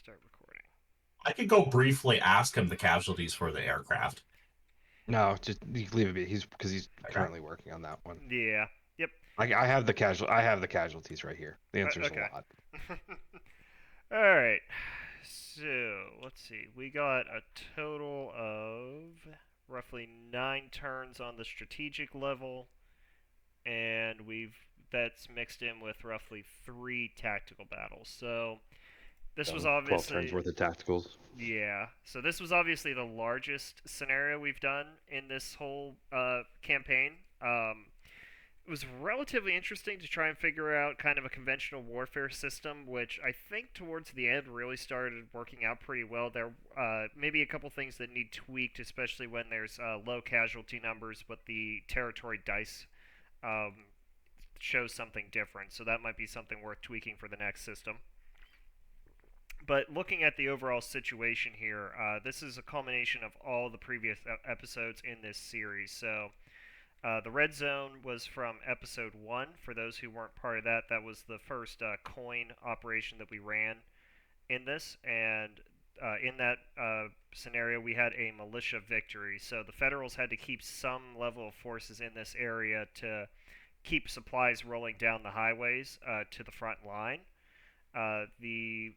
Start recording. I could go briefly ask him the casualties for the aircraft. No, just you leave it be. He's Okay. currently working on that one. Yeah. Yep. I have the casualties right here. The answer's a Okay. lot. All right. So let's see. We got a total of roughly 9 turns on the strategic level, and we've that's mixed in with roughly 3 tactical battles. So this was So 12 turns obviously worth of tacticals. yeah. So this was obviously the largest scenario we've done in this whole campaign. It was relatively interesting to try and figure out kind of a conventional warfare system, which I think towards the end really started working out pretty well. There maybe a couple things that need tweaked, especially when there's low casualty numbers, but the territory dice um, shows something different. So that might be something worth tweaking for the next system. But looking at the overall situation here, this is a culmination of all the previous episodes in this series. So the red zone was from episode 1. For those who weren't part of that, that was the first coin operation that we ran in this. And in that scenario, we had a militia victory. So the Federals had to keep some level of forces in this area to keep supplies rolling down the highways to the front line. The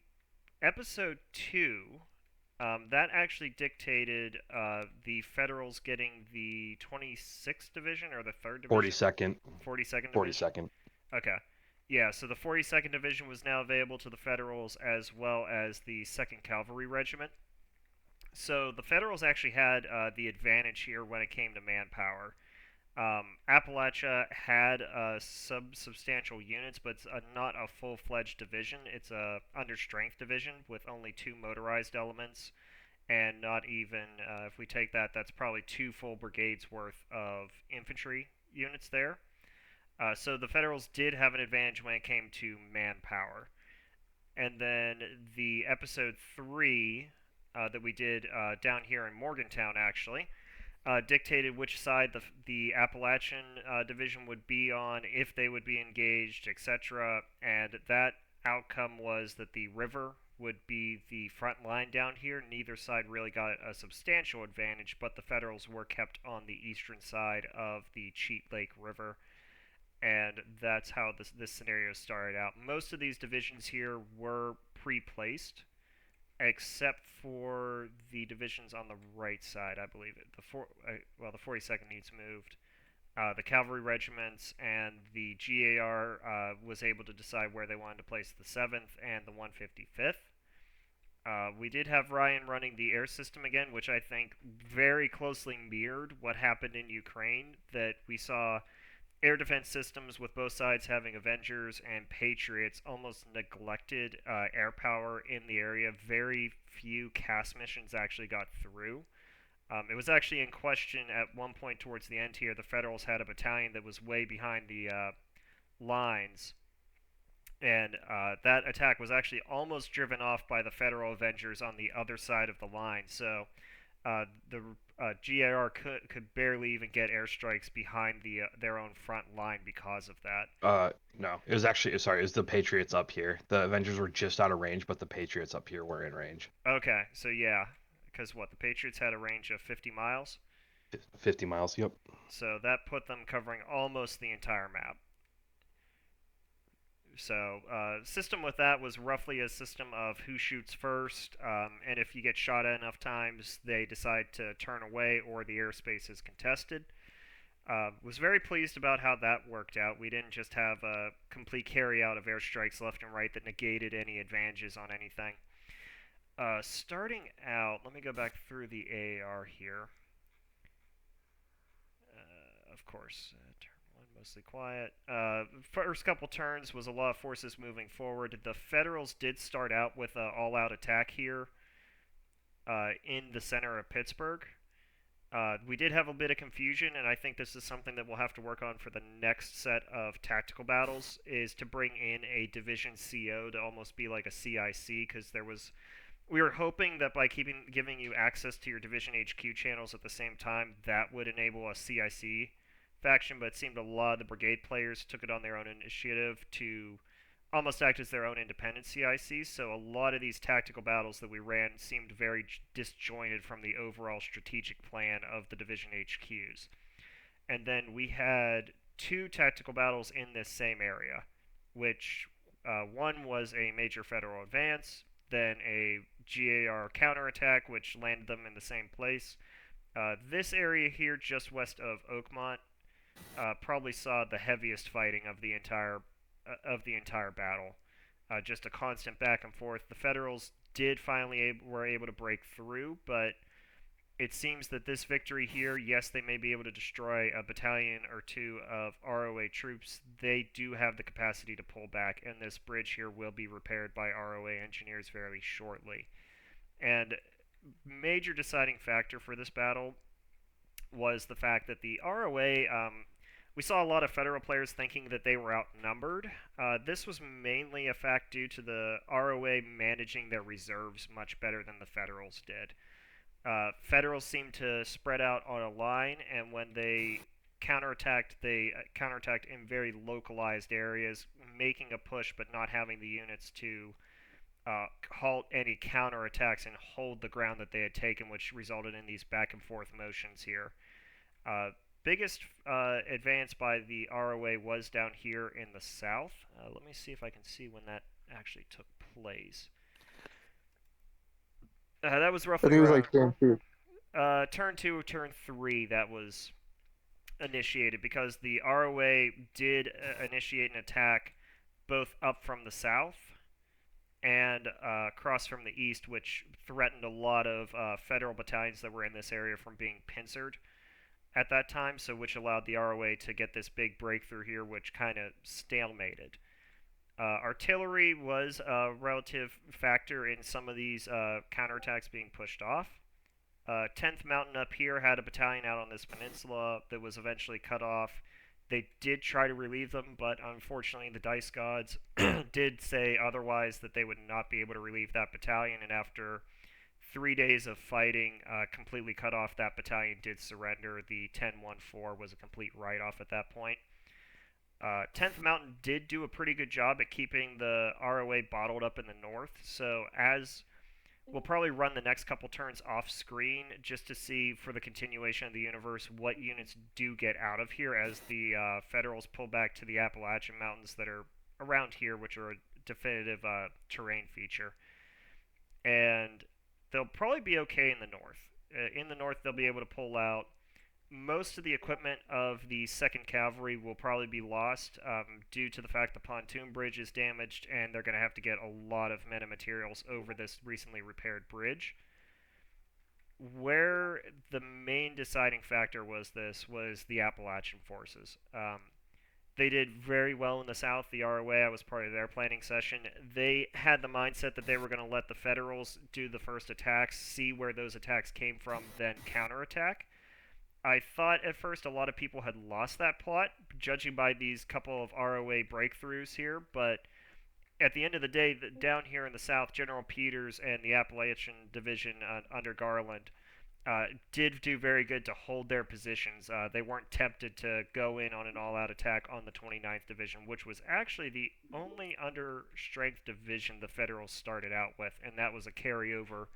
episode 2 that actually dictated the Federals getting the 26th Division or the 3rd Division? 42nd. 42nd Division? 42nd. Okay. Yeah, so the 42nd Division was now available to the Federals as well as the 2nd Cavalry Regiment. So the Federals actually had the advantage here when it came to manpower. Appalachia had substantial units, but it's not a full-fledged division. It's a under-strength division with only 2 motorized elements and not even if we take that, that's probably 2 full brigades worth of infantry units there. So the Federals did have an advantage when it came to manpower. And then the episode 3 that we did down here in Morgantown, actually, dictated which side the Appalachian division would be on, if they would be engaged, etc. And that outcome was that the river would be the front line down here. Neither side really got a substantial advantage, but the Federals were kept on the eastern side of the Cheat Lake River, and that's how this scenario started out. Most of these divisions here were pre-placed, except for the divisions on the right side, I believe. The 42nd needs moved. The cavalry regiments and the GAR was able to decide where they wanted to place the 7th and the 155th. We did have Ryan running the air system again, which I think very closely mirrored what happened in Ukraine. That we saw air defense systems with both sides having Avengers and Patriots almost neglected air power in the area. Very few CAS missions actually got through. It was actually in question at one point towards the end here. The Federals had a battalion that was way behind the lines, and that attack was actually almost driven off by the Federal Avengers on the other side of the line. So the GAR could barely even get airstrikes behind their own front line because of that. No, it was actually sorry. It was the Patriots up here. The Avengers were just out of range, but the Patriots up here were in range. Okay, so yeah, because what, the Patriots had a range of 50 miles, 50 miles. Yep. so that put them covering almost the entire map. So, system with that was roughly a system of who shoots first, and if you get shot at enough times, they decide to turn away or the airspace is contested. Was very pleased about how that worked out. We didn't just have a complete carry out of airstrikes left and right that negated any advantages on anything. Starting out, let me go back through the AAR here. Of course, turn 1 mostly quiet. First couple turns was a lot of forces moving forward. The Federals did start out with an all-out attack here in the center of Pittsburgh. We did have a bit of confusion, and I think this is something that we'll have to work on for the next set of tactical battles, is to bring in a Division CO to almost be like a CIC, because we were hoping that by giving you access to your Division HQ channels at the same time, that would enable a CIC faction, but it seemed a lot of the brigade players took it on their own initiative to almost act as their own independent CICs. So a lot of these tactical battles that we ran seemed very disjointed from the overall strategic plan of the division HQs. And then we had two tactical battles in this same area, which one was a major federal advance, then a GAR counterattack, which landed them in the same place. This area here, just west of Oakmont, probably saw the heaviest fighting of the entire battle. Just a constant back and forth. The Federals did finally were able to break through, but it seems that this victory here, yes, they may be able to destroy a battalion or two of ROA troops. They do have the capacity to pull back, and this bridge here will be repaired by ROA engineers very shortly. And major deciding factor for this battle was the fact that the ROA, we saw a lot of Federal players thinking that they were outnumbered. This was mainly a fact due to the ROA managing their reserves much better than the Federals did. Federals seemed to spread out on a line, and when they counterattacked, they counterattacked in very localized areas, making a push but not having the units to halt any counterattacks and hold the ground that they had taken, which resulted in these back and forth motions here. Uh, Biggest advance by the ROA was down here in the south. Let me see if I can see when that actually took place. That was I roughly think it was around like turn two. turn 2 or turn 3 that was initiated, because the ROA did initiate an attack both up from the south and across from the east, which threatened a lot of federal battalions that were in this area from being pincered at that time, so which allowed the ROA to get this big breakthrough here, which kind of stalemated. Artillery was a relative factor in some of these counterattacks being pushed off. 10th Mountain up here had a battalion out on this peninsula that was eventually cut off. They did try to relieve them, but unfortunately the Dice Gods did say otherwise, that they would not be able to relieve that battalion, and after 3 days of fighting, completely cut off, that battalion did surrender. The 10-1-4 was a complete write-off at that point. 10th Mountain did do a pretty good job at keeping the ROA bottled up in the north, so as we'll probably run the next couple turns off screen just to see, for the continuation of the universe, what units do get out of here as the Federals pull back to the Appalachian Mountains that are around here, which are a definitive terrain feature. And they'll probably be okay in the north. In the north, they'll be able to pull out. Most of the equipment of the 2nd Cavalry will probably be lost due to the fact the pontoon bridge is damaged, and they're going to have to get a lot of men and materials over this recently repaired bridge. Where the main deciding factor was the Appalachian forces. They did very well in the south. The ROA, I was part of their planning session. They had the mindset that they were going to let the Federals do the first attacks, see where those attacks came from, then counterattack. I thought at first a lot of people had lost that plot, judging by these couple of ROA breakthroughs here, but at the end of the day, down here in the south, General Peters and the Appalachian Division under Garland did do very good to hold their positions. They weren't tempted to go in on an all-out attack on the 29th Division, which was actually the only under-strength division the Federals started out with, and that was a carryover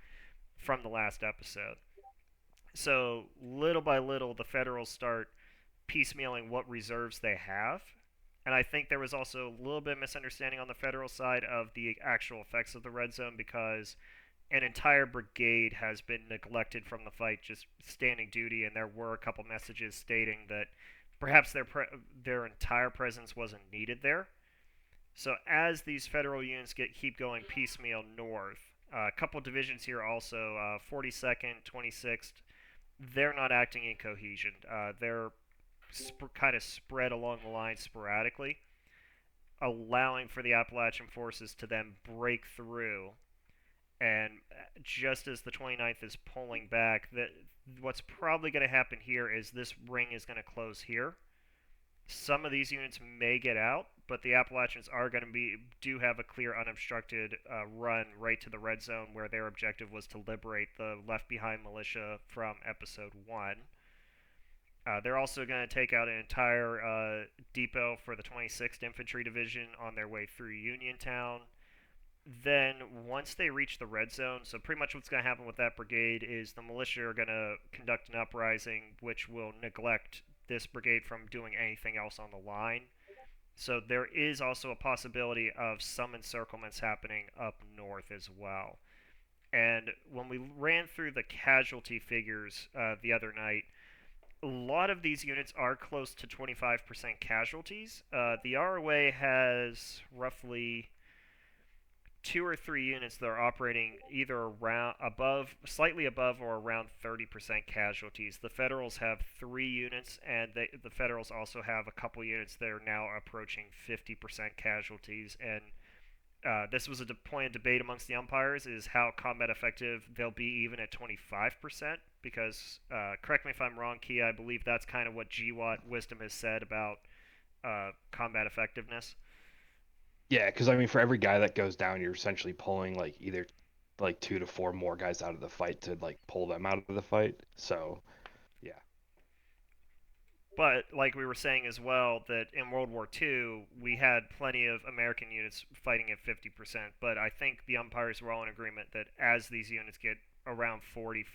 from the last episode. So, little by little, the Federals start piecemealing what reserves they have. And I think there was also a little bit of misunderstanding on the Federal side of the actual effects of the red zone, because an entire brigade has been neglected from the fight, just standing duty, and there were a couple messages stating that perhaps their entire presence wasn't needed there. So as these Federal units keep going piecemeal north, a couple divisions here also, 42nd, 26th, they're not acting in cohesion. They're kind of spread along the line sporadically, allowing for the Appalachian forces to then break through. And just as the 29th is pulling back, what's probably going to happen here is this ring is going to close here. Some of these units may get out, but the Appalachians are going to do have a clear unobstructed run right to the red zone, where their objective was to liberate the left behind militia from episode 1. They're also going to take out an entire depot for the 26th Infantry Division on their way through Uniontown. Then, once they reach the red zone, so pretty much what's going to happen with that brigade is the militia are going to conduct an uprising, which will neglect this brigade from doing anything else on the line. So there is also a possibility of some encirclements happening up north as well. And when we ran through the casualty figures the other night, a lot of these units are close to 25% casualties. The ROA has roughly two or three units that are operating either around above, slightly above, or around 30% casualties. The Federals have three units, and the Federals also have a couple units that are now approaching 50% casualties. And this was a point of debate amongst the umpires: is how combat effective they'll be even at 25%. Because correct me if I'm wrong, Key. I believe that's kind of what GWAT Wisdom has said about combat effectiveness. Yeah, because I mean, for every guy that goes down, you're essentially pulling like either like 2 to 4 more guys out of the fight to like pull them out of the fight. So yeah, But like we were saying as well, that in World War II we had plenty of American units fighting at 50%. But I think the umpires were all in agreement that as these units get around 45%,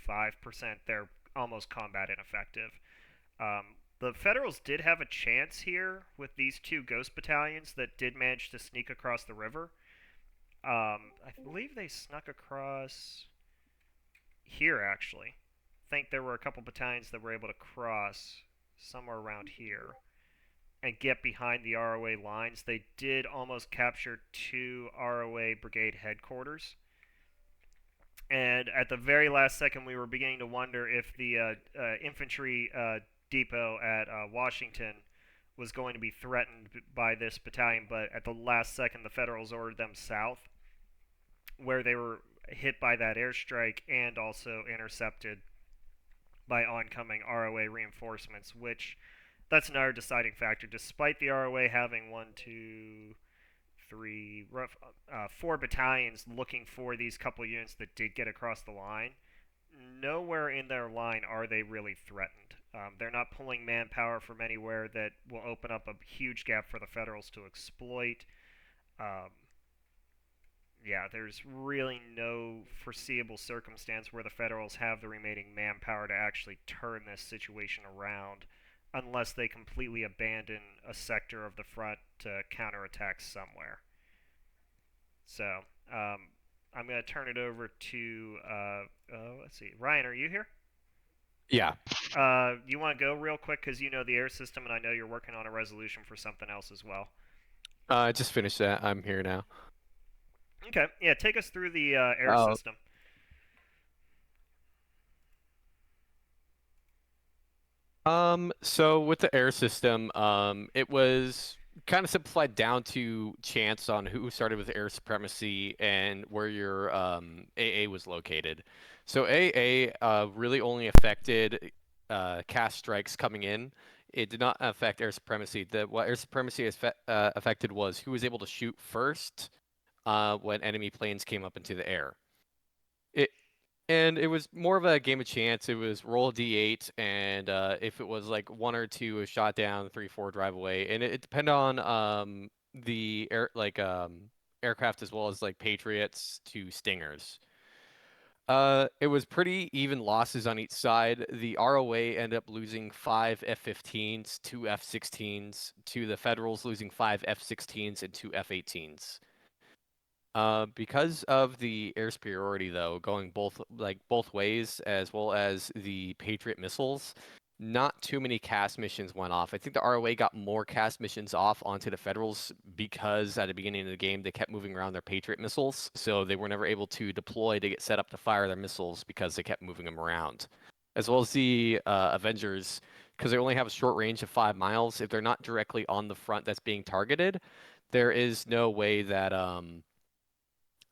they're almost combat ineffective. The Federals did have a chance here with these two Ghost battalions that did manage to sneak across the river. I believe they snuck across here actually. I think there were a couple battalions that were able to cross somewhere around here and get behind the ROA lines. They did almost capture two ROA brigade headquarters. And at the very last second, we were beginning to wonder if the infantry depot at Washington was going to be threatened by this battalion. But at the last second, the Federals ordered them south, where they were hit by that airstrike and also intercepted by oncoming ROA reinforcements, which that's another deciding factor. Despite the ROA having one, two, three, four battalions looking for these couple units that did get across the line, nowhere in their line are they really threatened. They're not pulling manpower from anywhere that will open up a huge gap for the Federals to exploit. Um, yeah, there's really no foreseeable circumstance where the Federals have the remaining manpower to actually turn this situation around unless they completely abandon a sector of the front to counterattack somewhere. So, I'm going to turn it over to, let's see, Ryan, are you here? Yeah. You want to go real quick because you know the air system and I know you're working on a resolution for something else as well. I just finished that. I'm here now. Okay, yeah, take us through the air Oh. system. So with the air system, it was kind of simplified down to chance on who started with air supremacy and where your AA was located. So AA really only affected cast strikes coming in. It did not affect air supremacy. What air supremacy affected was who was able to shoot first when enemy planes came up into the air. And it was more of a game of chance. It was roll a d8, and if it was like one or two, a shot down, 3, 4 drive away, and it depended on the aircraft as well as like Patriots to Stingers. It was pretty even losses on each side. The ROA ended up losing 5 F-15s, 2 F-16s, to the Federals losing 5 F-16s and 2 F-18s. Because of the air superiority, though, going both ways, as well as the Patriot missiles, not too many cast missions went off. I think the ROA got more cast missions off onto the Federals because at the beginning of the game they kept moving around their Patriot missiles, so they were never able to deploy to get set up to fire their missiles because they kept moving them around. As well as the Avengers, because they only have a short range of 5 miles. If they're not directly on the front that's being targeted, there is no way that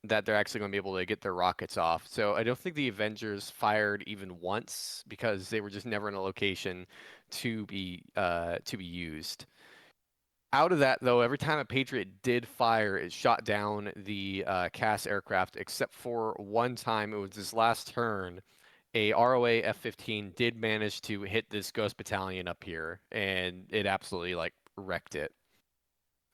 that they're actually going to be able to get their rockets off. So I don't think the Avengers fired even once because they were just never in a location to be used. Out of that, though, every time a Patriot did fire, it shot down the CAS aircraft, except for one time. It was his last turn, a ROA F-15 did manage to hit this Ghost Battalion up here, and it absolutely like wrecked it.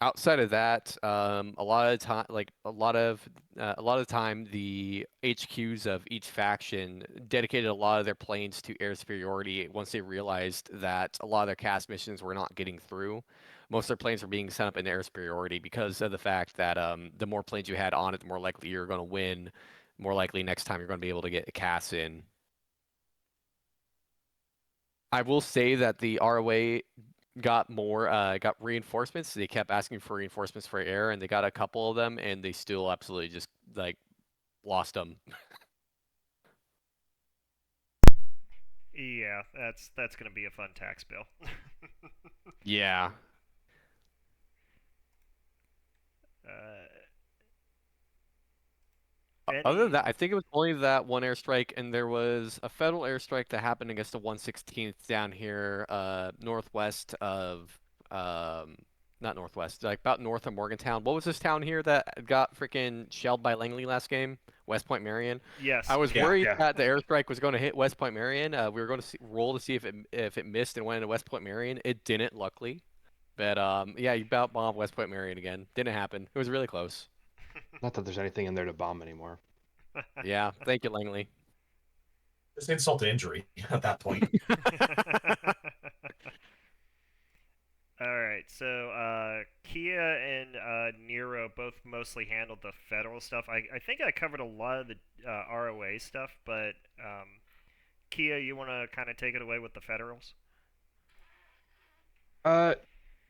Outside of that, a lot of time, a lot of time, the HQs of each faction dedicated a lot of their planes to air superiority once they realized that a lot of their cast missions were not getting through. Most of their planes were being sent up in air superiority because of the fact that the more planes you had on it, the more likely you're going to win. More likely next time you're going to be able to get a cast in. I will say that the ROA got reinforcements. They kept asking for reinforcements for air, and they got a couple of them, and they still absolutely just like lost them. Yeah, that's gonna be a fun tax bill. Yeah. uh, Other than any that, I think it was only that one airstrike, and there was a federal airstrike that happened against the 116th down here, northwest of, um, not northwest, like about north of Morgantown. What was this town here that got freaking shelled by Langley last game? West Point Marion. I Yes, was Yeah. worried that the airstrike was going to hit West Point Marion. We were going to roll to see if it missed and went into West Point Marion. It didn't, luckily. But yeah, you about bombed West Point Marion again. Didn't happen. It was really close. Not that there's anything in there to bomb anymore. Yeah, thank you, Langley. It's insult to injury at that point. All right, so Kia and Nero both mostly handled the federal stuff. I think I covered a lot of the ROA stuff, but Kia, you want to kind of take it away with the federals? Uh,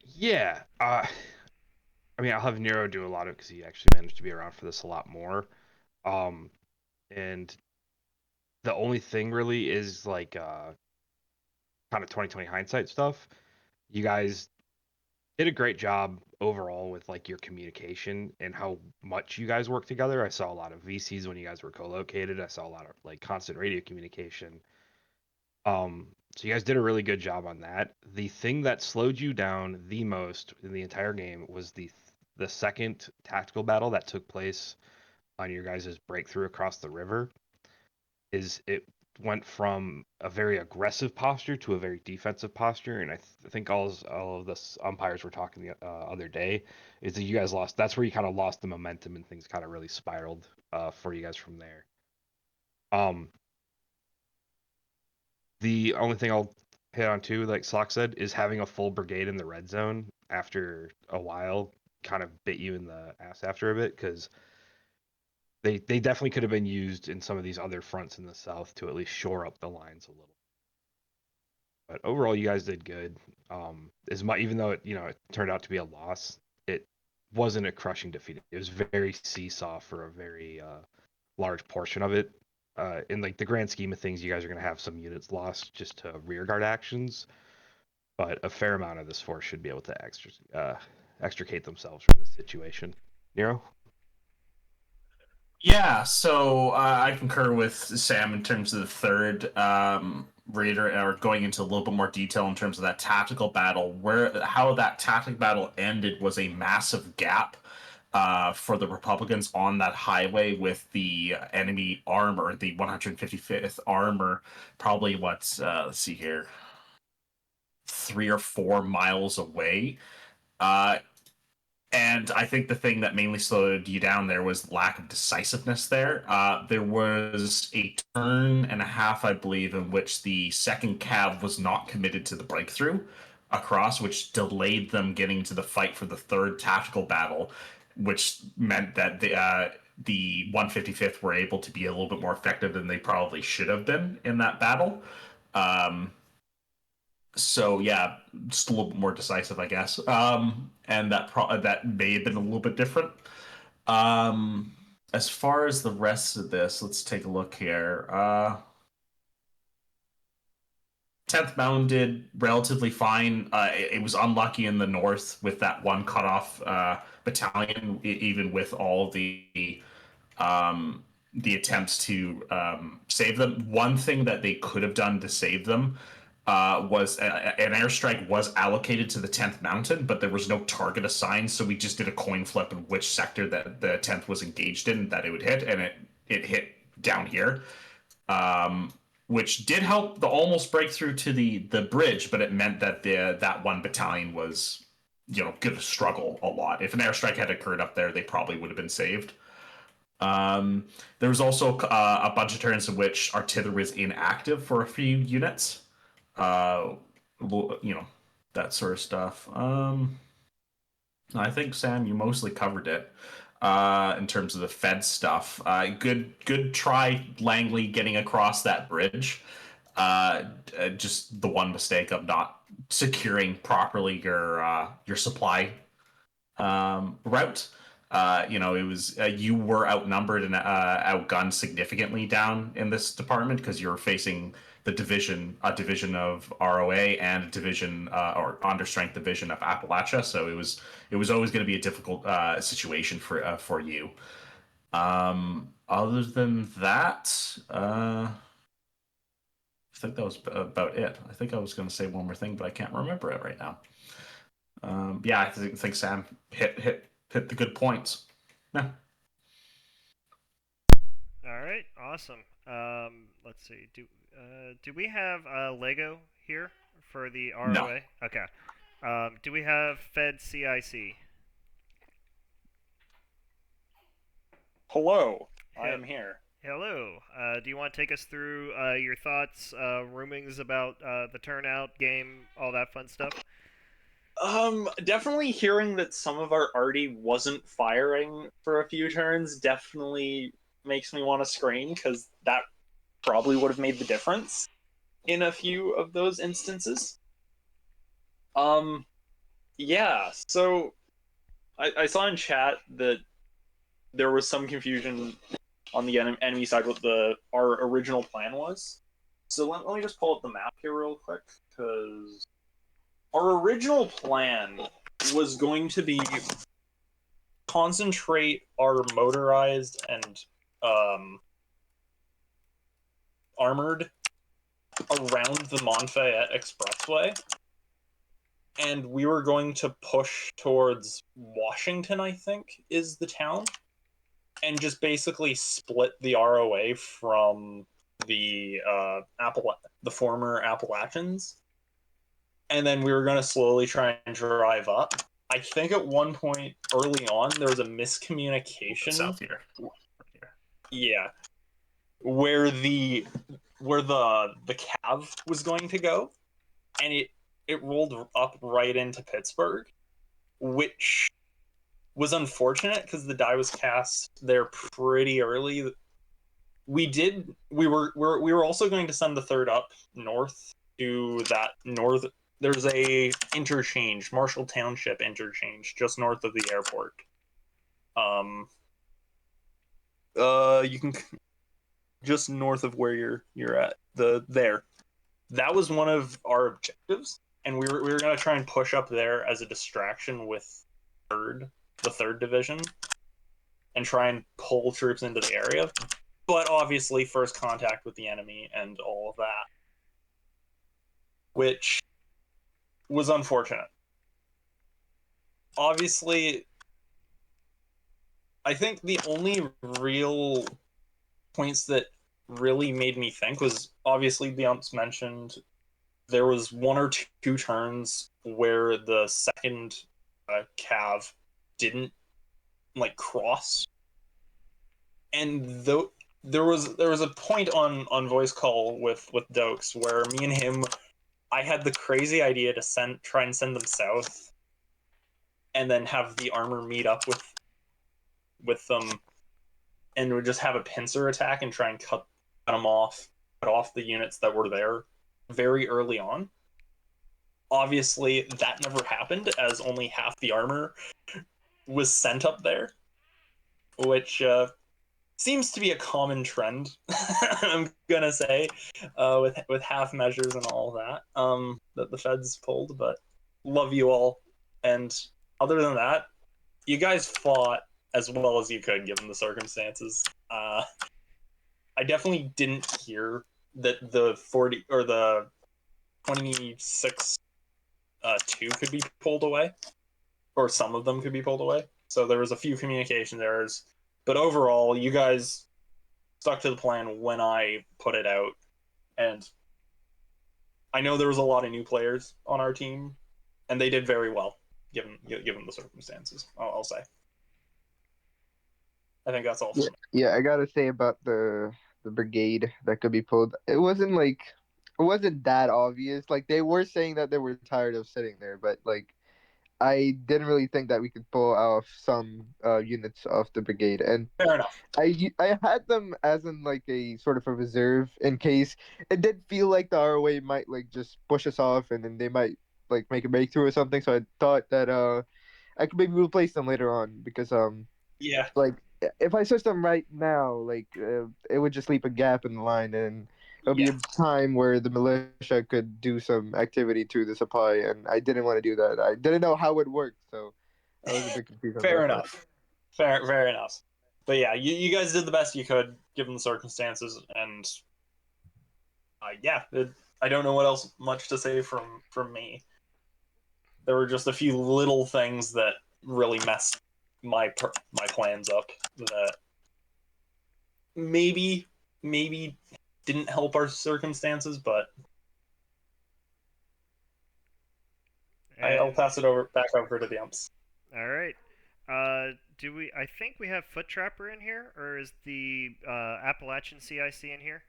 yeah. I mean, I'll have Nero do a lot of it because he actually managed to be around for this a lot more. Um, and the only thing really is like kind of 2020 hindsight stuff. You guys did a great job overall with like your communication and how much you guys work together. I saw a lot of VCs when you guys were co-located. I saw a lot of like constant radio communication. So you guys did a really good job on that. The thing that slowed you down the most in the entire game was the second tactical battle that took place on your guys' breakthrough across the river. Is it went from a very aggressive posture to a very defensive posture, and I think all of the umpires were talking the other day is that you guys lost. That's where you kind of lost the momentum and things kind of really spiraled for you guys from there. Um, the only thing I'll hit on too, like Slock said, is having a full brigade in the red zone after a while kind of bit you in the ass after a bit because they definitely could have been used in some of these other fronts in the south to at least shore up the lines a little. But overall, you guys did good. As much, even though it turned out to be a loss, it wasn't a crushing defeat. It was very seesaw for a very large portion of it. In like the grand scheme of things, you guys are going to have some units lost just to rearguard actions, but a fair amount of this force should be able to extricate themselves from this situation. Nero? Yeah, so I concur with Sam in terms of the third reader, or going into a little bit more detail in terms of that tactical battle. Where how that tactical battle ended was a massive gap for the Republicans on that highway with the enemy armor, the 155th armor, probably let's see here, 3 or 4 miles away. Uh, and I think the thing that mainly slowed you down there was lack of decisiveness there. There was a turn and a half, I believe, in which the second cav was not committed to the breakthrough across, which delayed them getting to the fight for the third tactical battle, which meant that the 155th were able to be a little bit more effective than they probably should have been in that battle. Um, so yeah, just a little bit more decisive, I guess. And that may have been a little bit different. Um, as far as the rest of this, let's take a look here. 10th Mountain did relatively fine. It was unlucky in the north with that one cutoff battalion, even with all the attempts to save them. One thing that they could have done to save them was an airstrike was allocated to the 10th Mountain, but there was no target assigned, so we just did a coin flip in which sector that the 10th was engaged in that it would hit, and it hit down here. Um, which did help the almost break through to the bridge, but it meant that that one battalion was, going to struggle a lot. If an airstrike had occurred up there, they probably would have been saved. There was also a bunch of turns in which artillery was inactive for a few units. Uh, that sort of stuff. I think Sam, you mostly covered it in terms of the Fed stuff. Good try, Langley, getting across that bridge. Just the one mistake of not securing properly your supply route. It was you were outnumbered and outgunned significantly down in this department because you were facing a division of ROA and a division or understrength division of Appalachia. So it was always going to be a difficult situation for you. Other than that, I think that was about it. I think I was going to say one more thing, but I can't remember it right now. Yeah, I think Sam hit the good points. Yeah. All right, awesome. Let's see. Do we have Lego here for the No. ROA? Okay. Do we have Fed CIC? Hello, I Yep. am here. Hello. Do you want to take us through your thoughts, rumings about the turnout, game, all that fun stuff? Definitely hearing that some of our arty wasn't firing for a few turns definitely makes me want to scream, because that probably would have made the difference in a few of those instances. Yeah, so I saw in chat that there was some confusion on the enemy side what our original plan was. So let me just pull up the map here real quick, because our original plan was going to be concentrate our motorized and armored around the Montfayette Expressway, and we were going to push towards Washington, I think, is the town, and just basically split the ROA from the the former Appalachians, and then we were going to slowly try and drive up. I think at one point early on there was a miscommunication. South here. Yeah, where the cav was going to go, and it rolled up right into Pittsburgh, which was unfortunate because the die was cast there pretty early. We were also going to send the third up north to that north. There's a interchange, Marshall Township interchange, just north of the airport. You can just north of where you're at. There. That was one of our objectives, and we were gonna try and push up there as a distraction with the third division, and try and pull troops into the area. But obviously, first contact with the enemy and all of that, which was unfortunate. Obviously, I think the only real points that really made me think was obviously the umps mentioned. There was one or two turns where the second cav didn't cross, and though there was a point on voice call with Dokes where me and him, I had the crazy idea to try and send them south, and then have the armor meet up with them, and would just have a pincer attack and try and cut off the units that were there very early on. Obviously, that never happened, as only half the armor was sent up there, which seems to be a common trend. I'm gonna say, with half measures and all that that the feds pulled. But love you all, and other than that, you guys fought as well as you could given the circumstances. I definitely didn't hear that the 40 or the 26 2 could be pulled away, or some of them could be pulled away. So there was a few communication errors, but overall, you guys stuck to the plan when I put it out, And I know there was a lot of new players on our team, and they did very well given the circumstances. I'll say. I think that's all for Yeah, me. yeah, I gotta say about the brigade that could be pulled. It wasn't that obvious. Like they were saying that they were tired of sitting there, but like I didn't really think that we could pull off some units off the brigade, and Fair enough. I had them as in like a sort of a reserve in case it did feel like the ROA might like just push us off, and then they might like make a breakthrough or something. So I thought that I could maybe replace them later on because Yeah. like if I switch them right now, like it would just leave a gap in the line, and it'll be Yeah. a time where the militia could do some activity to the supply, and I didn't want to do that. I didn't know how it worked, so I was a bit confused on Fair that part. enough. Fair enough. But yeah, you guys did the best you could given the circumstances, and I don't know what else much to say from me. There were just a few little things that really messed my plans up that maybe didn't help our circumstances, but I'll And pass it back over to the umps. all right. Do we? I think we have Foot Trapper in here, or is the Appalachian CIC in here?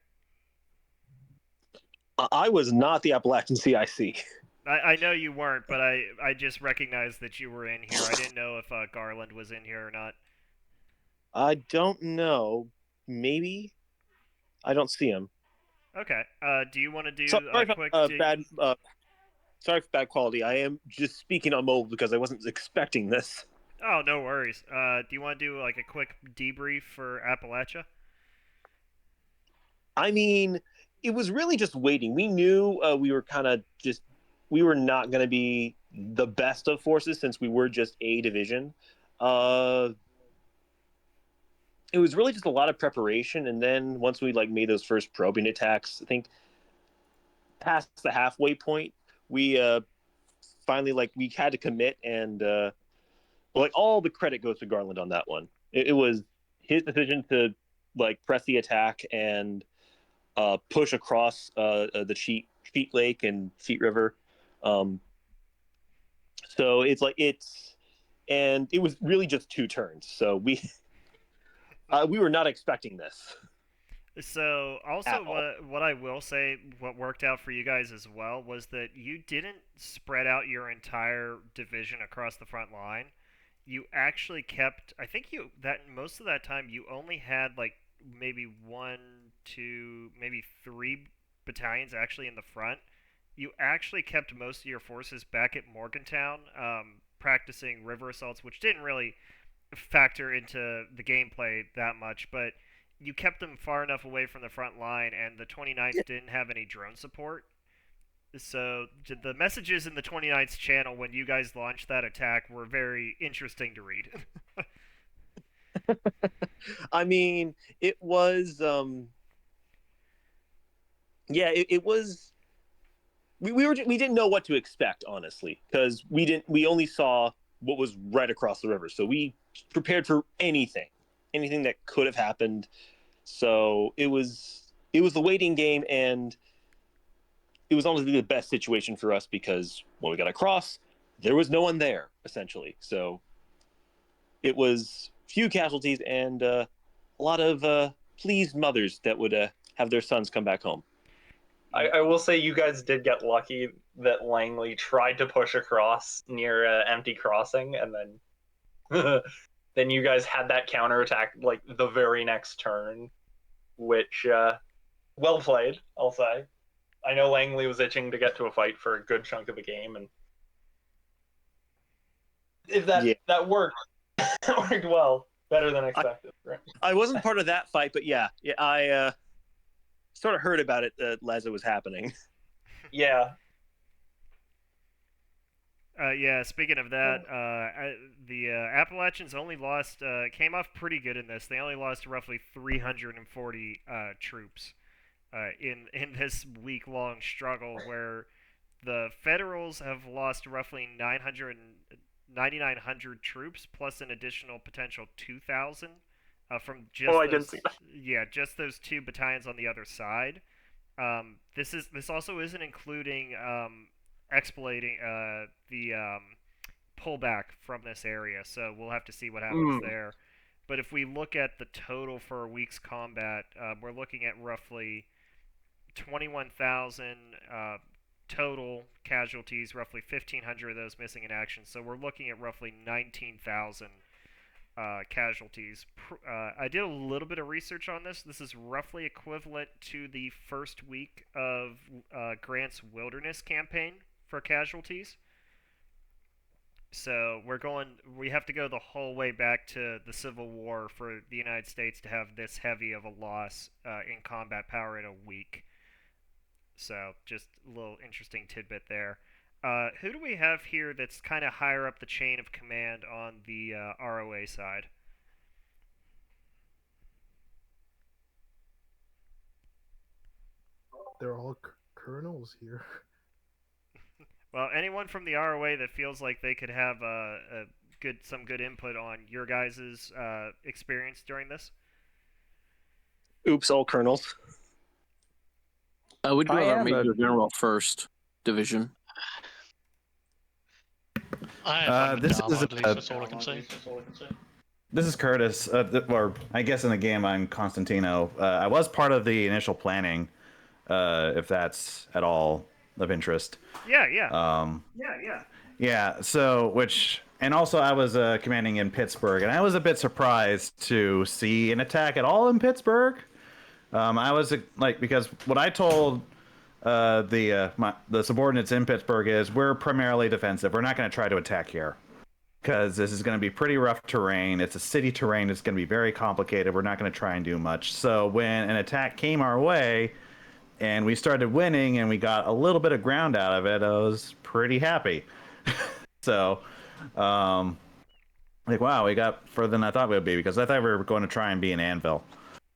I was not the Appalachian CIC. I know you weren't, but I just recognized that you were in here. I didn't know if Garland was in here or not. I don't know. Maybe I don't see him. Okay. Do you want to do Sorry a for quick? bad. Sorry for bad quality. I am just speaking on mobile because I wasn't expecting this. Oh, no worries. Do you want to do like a quick debrief for Appalachia? I mean, it was really just waiting. We knew we were not going to be the best of forces since we were just a division. It was really just a lot of preparation, and then once we like made those first probing attacks, I think past the halfway point, we finally like we had to commit, and like all the credit goes to Garland on that one. It was his decision to like press the attack and push across the Cheat Lake and Cheat River. Um, so and it was really just 2 turns. So we were not expecting this. So, also, At all. what I will say, what worked out for you guys as well was that you didn't spread out your entire division across the front line. You actually kept. I think you that most of that time you only had like maybe one, two, maybe three battalions actually in the front. You actually kept most of your forces back at Morgantown, practicing river assaults, which didn't really factor into the gameplay that much, but you kept them far enough away from the front line, and the 29th didn't have any drone support. So the messages in the 29th channel when you guys launched that attack were very interesting to read. I mean, it was it was we didn't know what to expect, honestly, because we only saw what was right across the river, so we prepared for anything that could have happened. So it was the waiting game, and it was honestly the best situation for us because when we got across, there was no one there essentially. So it was few casualties and a lot of pleased mothers that would have their sons come back home. I will say you guys did get lucky that Langley tried to push across near empty crossing, and then then you guys had that counterattack like the very next turn, which well played, I'll say. I know Langley was itching to get to a fight for a good chunk of the game, and if that worked, that worked well, better than expected. Right? I wasn't part of that fight, but yeah, I sort of heard about it as it was happening. Yeah. Yeah, speaking of that, the Appalachians only lost, came off pretty good in this. They only lost roughly 340 troops in this week-long struggle where the Federals have lost roughly 9,900 troops plus an additional potential 2,000 from just I didn't see that. yeah, just those two battalions on the other side. This also isn't including exploiting the pullback from this area, so we'll have to see what happens there. But if we look at the total for a week's combat, we're looking at roughly 21,000 total casualties, roughly 1,500 of those missing in action. So we're looking at roughly 19,000 casualties. I did a little bit of research on this. This is roughly equivalent to the first week of Grant's Wilderness campaign for casualties. So we have to go the whole way back to the Civil War for the United States to have this heavy of a loss in combat power in a week. So just a little interesting tidbit there. Who do we have here that's kind of higher up the chain of command on the ROA side? They're all colonels here. Well, anyone from the ROA that feels like they could have some good input on your guys' experience during this? Oops, all colonels. We do have our Major General first division. This is at least that's all I can say. This is Curtis, or I guess in the game I'm Constantino. I was part of the initial planning, if that's at all of interest. Yeah. Yeah. So, and also I was commanding in Pittsburgh, and I was a bit surprised to see an attack at all in Pittsburgh. I was because what I told the subordinates in Pittsburgh is we're primarily defensive. We're not going to try to attack here because this is going to be pretty rough terrain. It's a city terrain. It's going to be very complicated. We're not going to try and do much. So when an attack came our way and we started winning and we got a little bit of ground out of it, I was pretty happy. So, wow, we got further than I thought we would be because I thought we were going to try and be an anvil.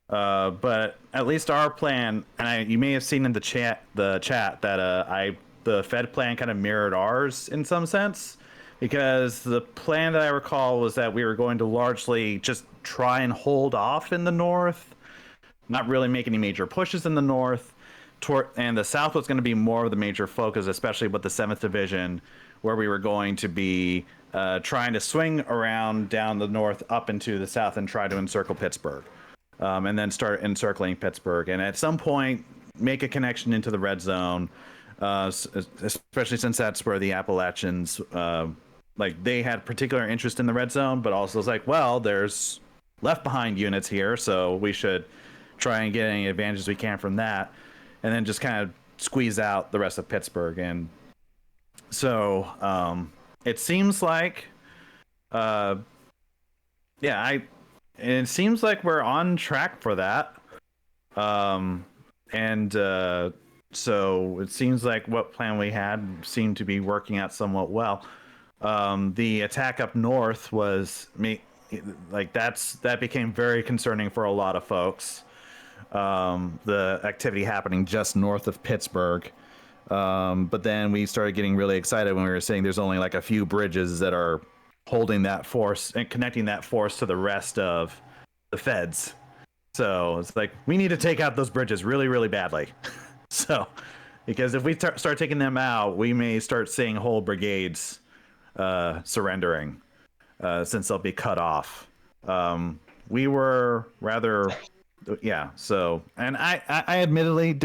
But at least our plan, and you may have seen in the chat that the Fed plan kind of mirrored ours in some sense, because the plan that I recall was that we were going to largely just try and hold off in the north, not really make any major pushes in the north, and the south was going to be more of the major focus, especially with the 7th Division, where we were going to be trying to swing around down the north up into the south and try to encircle Pittsburgh. And then start encircling Pittsburgh, and at some point make a connection into the red zone, especially since that's where the Appalachians, they had particular interest in the red zone, but also it's like, well, there's left behind units here, so we should try and get any advantages we can from that, and then just kind of squeeze out the rest of Pittsburgh. And so it seems like, it seems like we're on track for that. So it seems like what plan we had seemed to be working out somewhat well. The attack up north was that became very concerning for a lot of folks. The activity happening just north of Pittsburgh. But then we started getting really excited when we were saying there's only like a few bridges that are holding that force and connecting that force to the rest of the feds. So it's like, we need to take out those bridges really, really badly. So, because if we start taking them out, we may start seeing whole brigades surrendering since they'll be cut off. We were rather, so, and I admittedly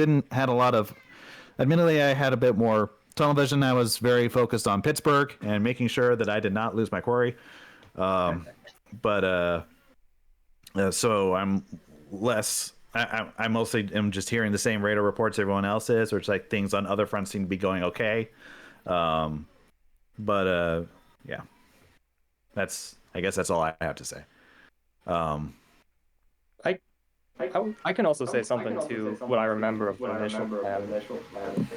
I had a bit more tunnel vision. I was very focused on Pittsburgh and making sure that I did not lose my quarry. So I'm less. I mostly am just hearing the same radar reports everyone else is, which like things on other fronts seem to be going okay. I guess that's all I have to say. I can also say something to what I remember of the initial plan.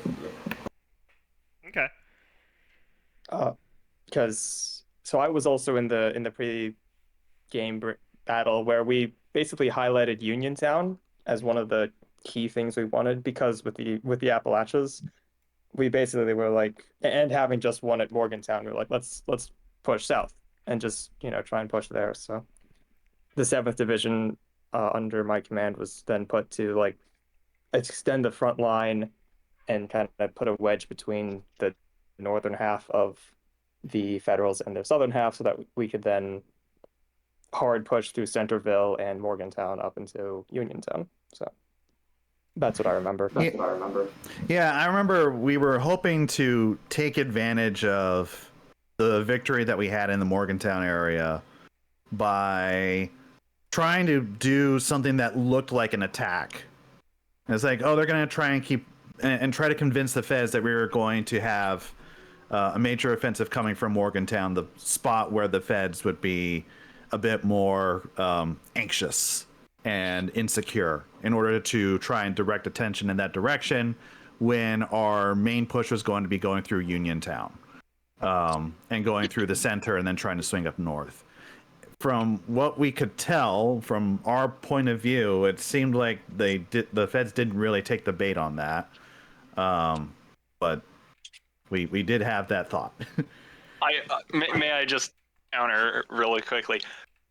Okay. Because I was also in the pre-game battle where we basically highlighted Uniontown as one of the key things we wanted, because with the Appalachians, we basically were like, and having just won at Morgantown, we were like, let's push south and just try and push there. So the 7th Division under my command was then put to like extend the front line and kind of put a wedge between the northern half of the Federals and the southern half so that we could then hard push through Centerville and Morgantown up into Uniontown. So that's what I remember. Yeah, I remember we were hoping to take advantage of the victory that we had in the Morgantown area by trying to do something that looked like an attack. It's like, oh, they're going to try and keep and try to convince the Feds that we were going to have a major offensive coming from Morgantown, the spot where the Feds would be a bit more anxious and insecure, in order to try and direct attention in that direction when our main push was going to be going through Uniontown and going through the center and then trying to swing up north. From what we could tell from our point of view, it seemed like the Feds didn't really take the bait on that. But we did have that thought. May I just counter really quickly?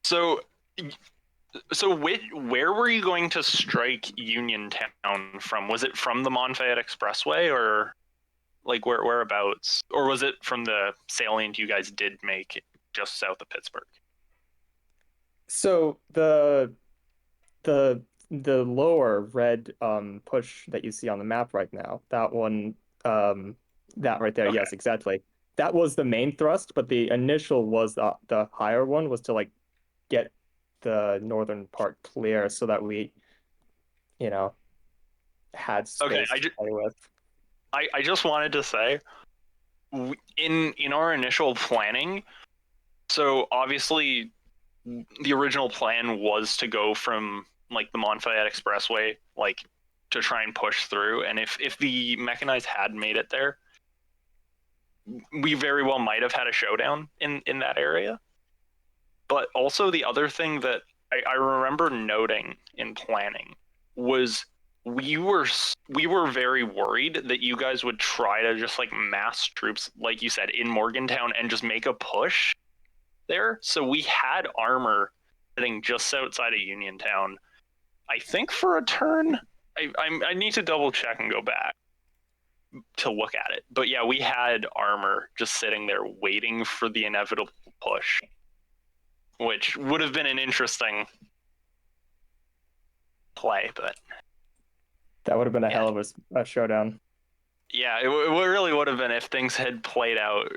So where were you going to strike Uniontown from? Was it from the Monfayette Expressway, or like whereabouts, or was it from the salient you guys did make just south of Pittsburgh? So the lower red push that you see on the map right now, that one, that right there, Okay. yes, exactly. That was the main thrust, but the initial was the higher one was to like get the northern part clear so that we, had Okay, space to play with. I just wanted to say, in our initial planning, so obviously the original plan was to go from like the Monfayette Expressway, like to try and push through, and if the mechanized had made it there, we very well might have had a showdown in that area. But also the other thing that I remember noting in planning was we were very worried that you guys would try to just like mass troops, like you said, in Morgantown and just make a push there. So we had armor sitting just outside of Uniontown, I think for a turn. I need to double check and go back to look at it. But yeah, we had armor just sitting there waiting for the inevitable push, which would have been an interesting play, but That would have been a hell of a showdown. yeah, it really would have been if things had played out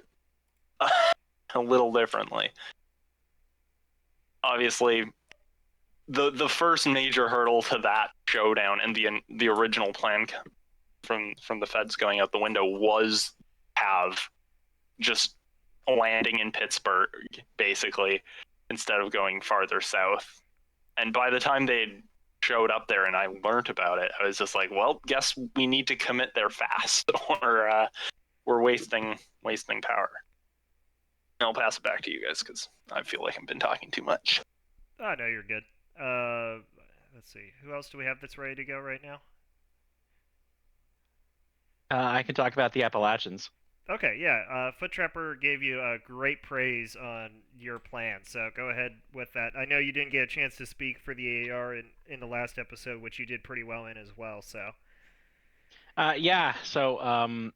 a little differently. Obviously, the first major hurdle to that showdown and the original plan from the Feds going out the window was have just landing in Pittsburgh, basically, instead of going farther south. And by the time they showed up there and I learned about it, I was just like, well, guess we need to commit there fast, or we're wasting power. And I'll pass it back to you guys because I feel like I've been talking too much. Oh, no, you're good. Let's see. Who else do we have that's ready to go right now? I can talk about the Appalachians. Okay, yeah. Foot Trapper gave you great praise on your plan, so go ahead with that. I know you didn't get a chance to speak for the AAR in the last episode, which you did pretty well in as well. So. Yeah. So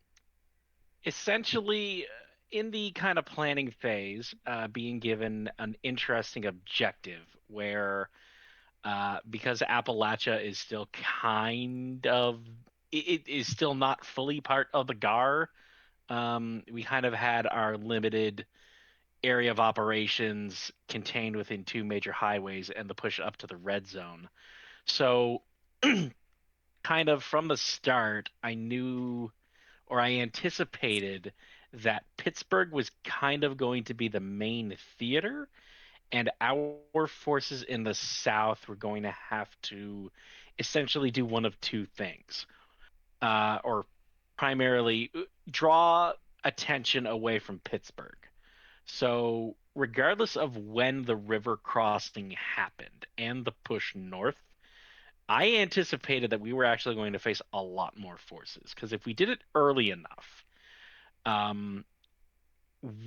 essentially, in the kind of planning phase, being given an interesting objective where, because Appalachia is still kind of, it is still not fully part of the GAR. We kind of had our limited area of operations contained within two major highways and the push up to the red zone. So kind of from the start, I knew, or I anticipated, that Pittsburgh was kind of going to be the main theater, and our forces in the south were going to have to essentially do one of two things. Or primarily draw attention away from Pittsburgh. So regardless of when the river crossing happened and the push north, I anticipated that we were actually going to face a lot more forces, because if we did it early enough,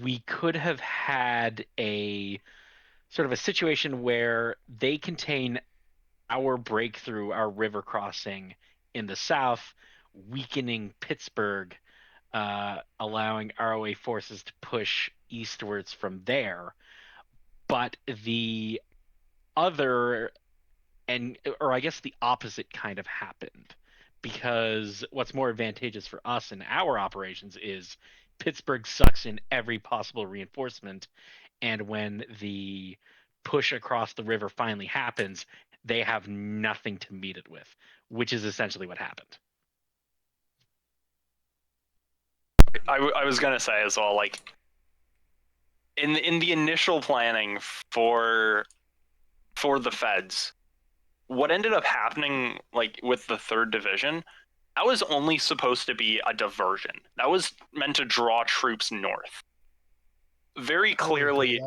we could have had a sort of a situation where they contain our breakthrough, our river crossing, in the south, weakening Pittsburgh, allowing ROA forces to push eastwards from there. But the other, or I guess the opposite kind of happened, because what's more advantageous for us in our operations is Pittsburgh sucks in every possible reinforcement, and when the push across the river finally happens, they have nothing to meet it with, which is essentially what happened. I was gonna say as well, like in the initial planning for the feds, what ended up happening like with the 3rd Division, that was only supposed to be a diversion. That was meant to draw troops north. Very clearly,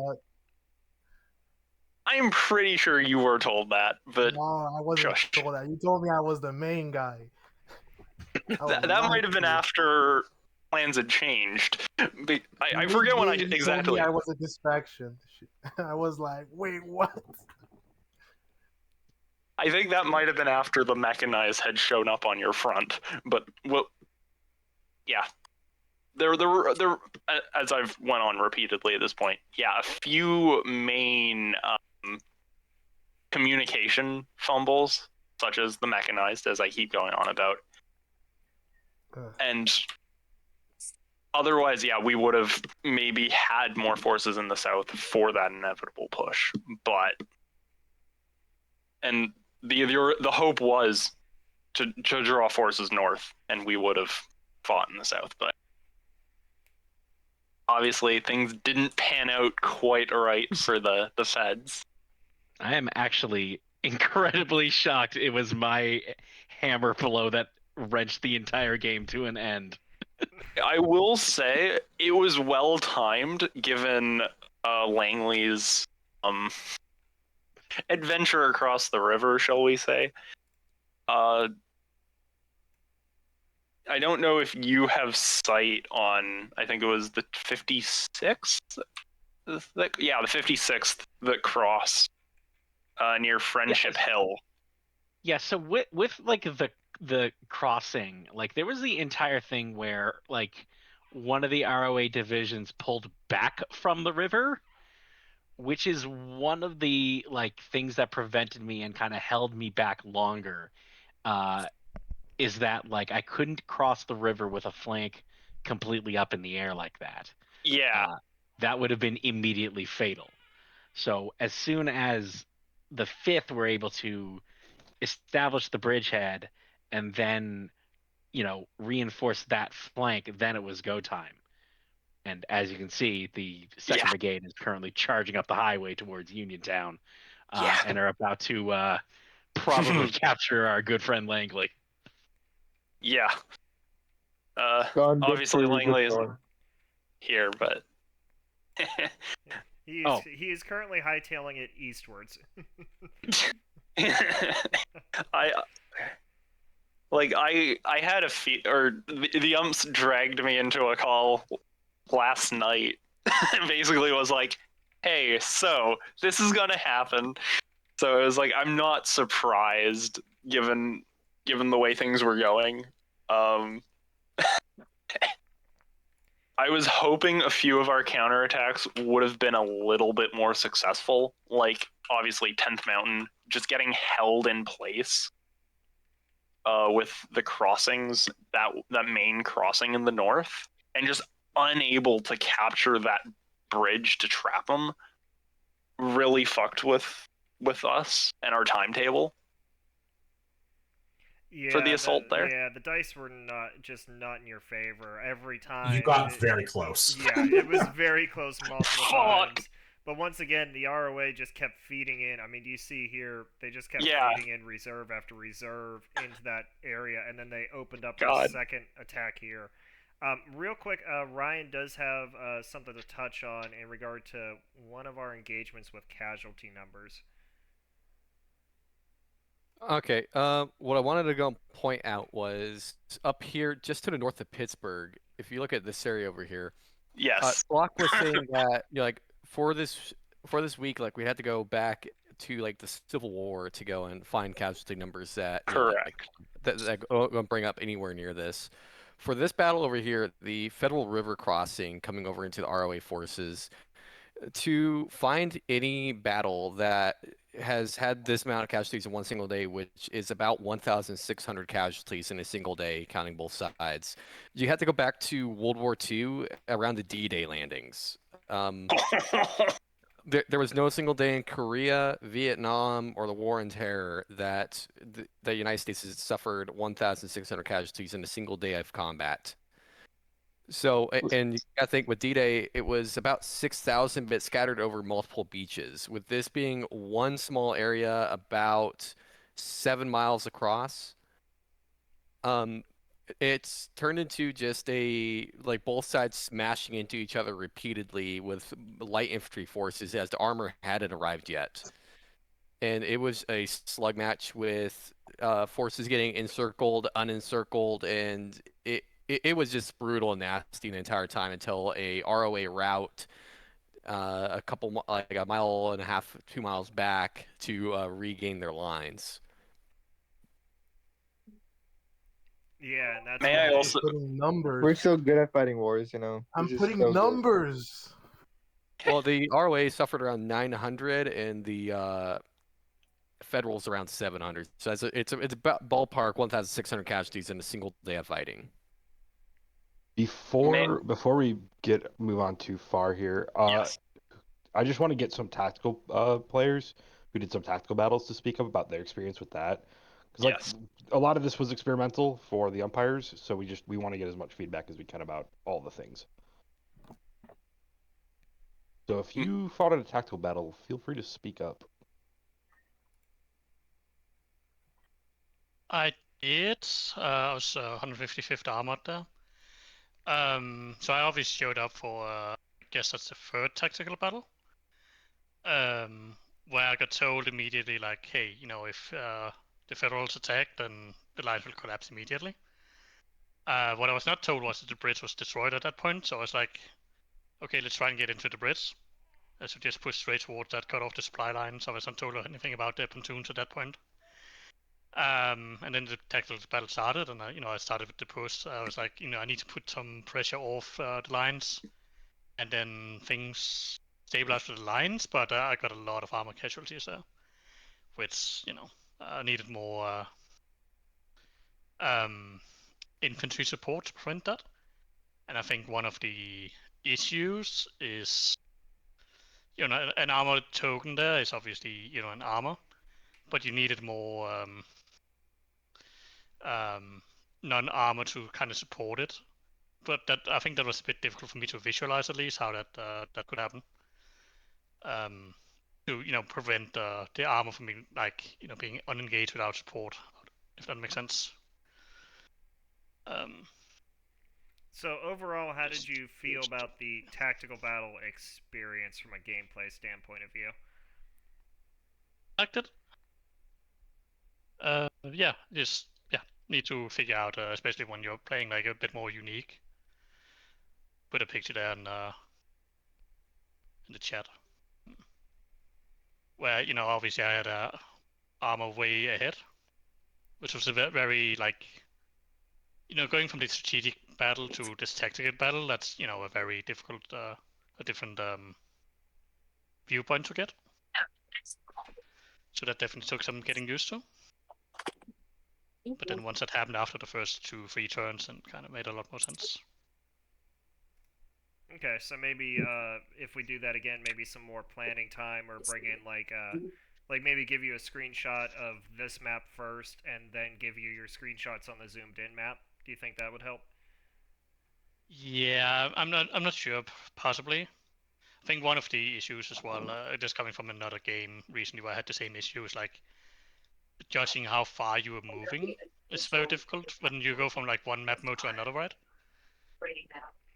I'm pretty sure you were told that, but No, I wasn't shush. told that. You told me I was the main guy. That might have been after plans had changed. But I forget when You exactly. told me I was a distraction. I was like, wait, what? I think that might have been after the mechanized had shown up on your front, but well, yeah. There, as I've went on repeatedly at this point, yeah, a few main communication fumbles, such as the mechanized, as I keep going on about, and otherwise, yeah, we would have maybe had more forces in the south for that inevitable push, but and the hope was to draw forces north, and we would have fought in the south, but obviously things didn't pan out quite right for the feds. I am actually incredibly shocked it was my hammer blow that wrenched the entire game to an end. I will say it was well timed given Langley's adventure across the river, shall we say. I don't know if you have sight on, I think it was the 56th? Yeah, the 56th that crossed near Friendship Hill. Yeah, so with like the crossing, like there was the entire thing where like one of the ROA divisions pulled back from the river, which is one of the like things that prevented me and kind of held me back longer. Is that like I couldn't cross the river with a flank completely up in the air like that. Yeah. That would have been immediately fatal. So as soon as the 5th were able to establish the bridgehead and then, reinforce that flank, then it was go time. And as you can see, the 2nd Brigade is currently charging up the highway towards Uniontown, and are about to probably capture our good friend Langley. Yeah. Obviously Langley isn't here, but he is currently hightailing it eastwards. I had a the umps dragged me into a call last night. Basically was like, hey, so this is gonna happen. So it was like, I'm not surprised given the way things were going. I was hoping a few of our counterattacks would have been a little bit more successful. Like, obviously, 10th Mountain just getting held in place with the crossings, that main crossing in the north, and just unable to capture that bridge to trap them really fucked with us and our timetable. Yeah, for the assault there. Yeah, the dice were not in your favor every time. You got very close. Yeah, it was very close multiple times. But once again, the ROA just kept feeding in. I mean, do you see here? They just kept feeding in reserve after reserve into that area, and then they opened up a second attack here. Real quick, Ryan does have something to touch on in regard to one of our engagements with casualty numbers. Okay. What I wanted to go point out was up here, just to the north of Pittsburgh. If you look at this area over here, yes, Block was saying that like for this week, like we had to go back to like the Civil War to go and find casualty numbers that Correct. that won't bring up anywhere near this. For this battle over here, the Federal River crossing coming over into the ROA forces, to find any battle that has had this amount of casualties in one single day, which is about 1,600 casualties in a single day, counting both sides, you have to go back to World War II around the D-Day landings. There was no single day in Korea, Vietnam, or the War on Terror that the United States has suffered 1,600 casualties in a single day of combat. So, and you gotta think with D-Day, it was about 6,000 bits scattered over multiple beaches. With this being one small area about 7 miles across, it's turned into just like both sides smashing into each other repeatedly with light infantry forces as the armor hadn't arrived yet. And it was a slug match with forces getting encircled, unencircled, and it was just brutal and nasty the entire time until a ROA route like a mile and a half, 2 miles back to regain their lines. Yeah, and that's May I also putting numbers. We're so good at fighting wars, you know. I'm This is putting so good. numbers. Well, the ROA suffered around 900, and the Federals around 700. So it's about ballpark 1,600 casualties in a single day of fighting. Before we move on too far here, yes. I just want to get some tactical players who did some tactical battles to speak up about their experience with that, because like Yes. a lot of this was experimental for the umpires, so we want to get as much feedback as we can about all the things. So if you fought in a tactical battle, feel free to speak up. I did. I was 155th Armored there. So I obviously showed up for, I guess that's the third tactical battle. Where I got told immediately, like, hey, you know, if the Federals attack, then the lines will collapse immediately. What I was not told was that the bridge was destroyed at that point, so I was like, okay, let's try and get into the bridge. So just push straight towards that, cut off the supply line, so I was not told anything about the pontoons at that point. And then the tactical battle started, and I started with the push. I was like, I need to put some pressure off the lines, and then things stabilized with the lines. But I got a lot of armor casualties there, which needed more infantry support to prevent that. And I think one of the issues is, an armor token there is obviously an armor, but you needed more non-armor to kind of support it. But I think that was a bit difficult for me to visualize, at least how that could happen. To prevent the armor from being being unengaged without support, if that makes sense. So overall, how did you feel about the tactical battle experience from a gameplay standpoint of view? Liked it. Need to figure out, especially when you're playing like a bit more unique. Put a picture there in the chat. Where obviously I had armor way ahead, which was a very going from the strategic battle to this tactical battle. That's a very difficult, a different viewpoint to get. So that definitely took some getting used to. But then once that happened after the first 2-3 turns, and kind of made a lot more sense. Okay, so maybe if we do that again, maybe some more planning time, or bring in like maybe give you a screenshot of this map first, and then give you your screenshots on the zoomed in map. Do you think that would help? Yeah, I'm not sure. Possibly. I think one of the issues as well, just coming from another game recently where I had the same issue, is like judging how far you are moving. It's very difficult when you go from like one map mode to another, right?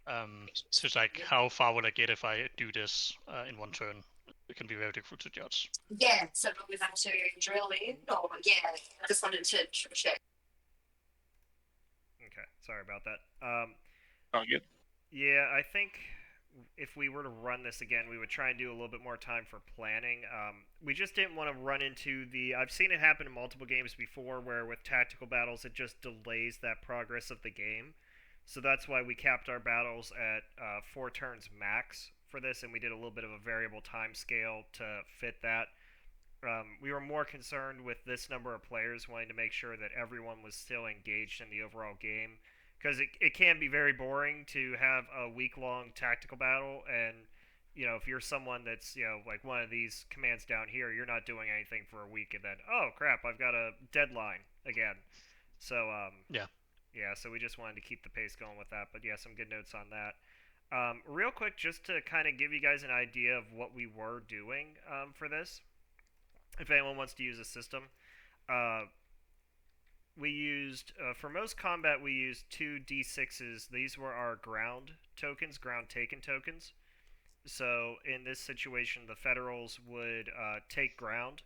So it's like, how far will I get if I do this in one turn? It can be very difficult to judge. Yeah, so moving on to drilling. Oh, yeah, I just wanted to check. Okay, sorry about that. Oh, good. Yeah, I think if we were to run this again, we would try and do a little bit more time for planning. We just didn't want to run into the. I've seen it happen in multiple games before, where with tactical battles, it just delays that progress of the game. So that's why we capped our battles at 4 turns max for this, and we did a little bit of a variable time scale to fit that. We were more concerned with this number of players, wanting to make sure that everyone was still engaged in the overall game, because it can be very boring to have a week-long tactical battle, and if you're someone that's like one of these commands down here, you're not doing anything for a week, and then oh crap, I've got a deadline again. So yeah, so we just wanted to keep the pace going with that. But yeah, some good notes on that. Real quick, just to kind of give you guys an idea of what we were doing for this, if anyone wants to use a system. We used, for most combat, we used 2 D6s. These were our ground tokens, ground taken tokens. So in this situation, the Federals would take ground.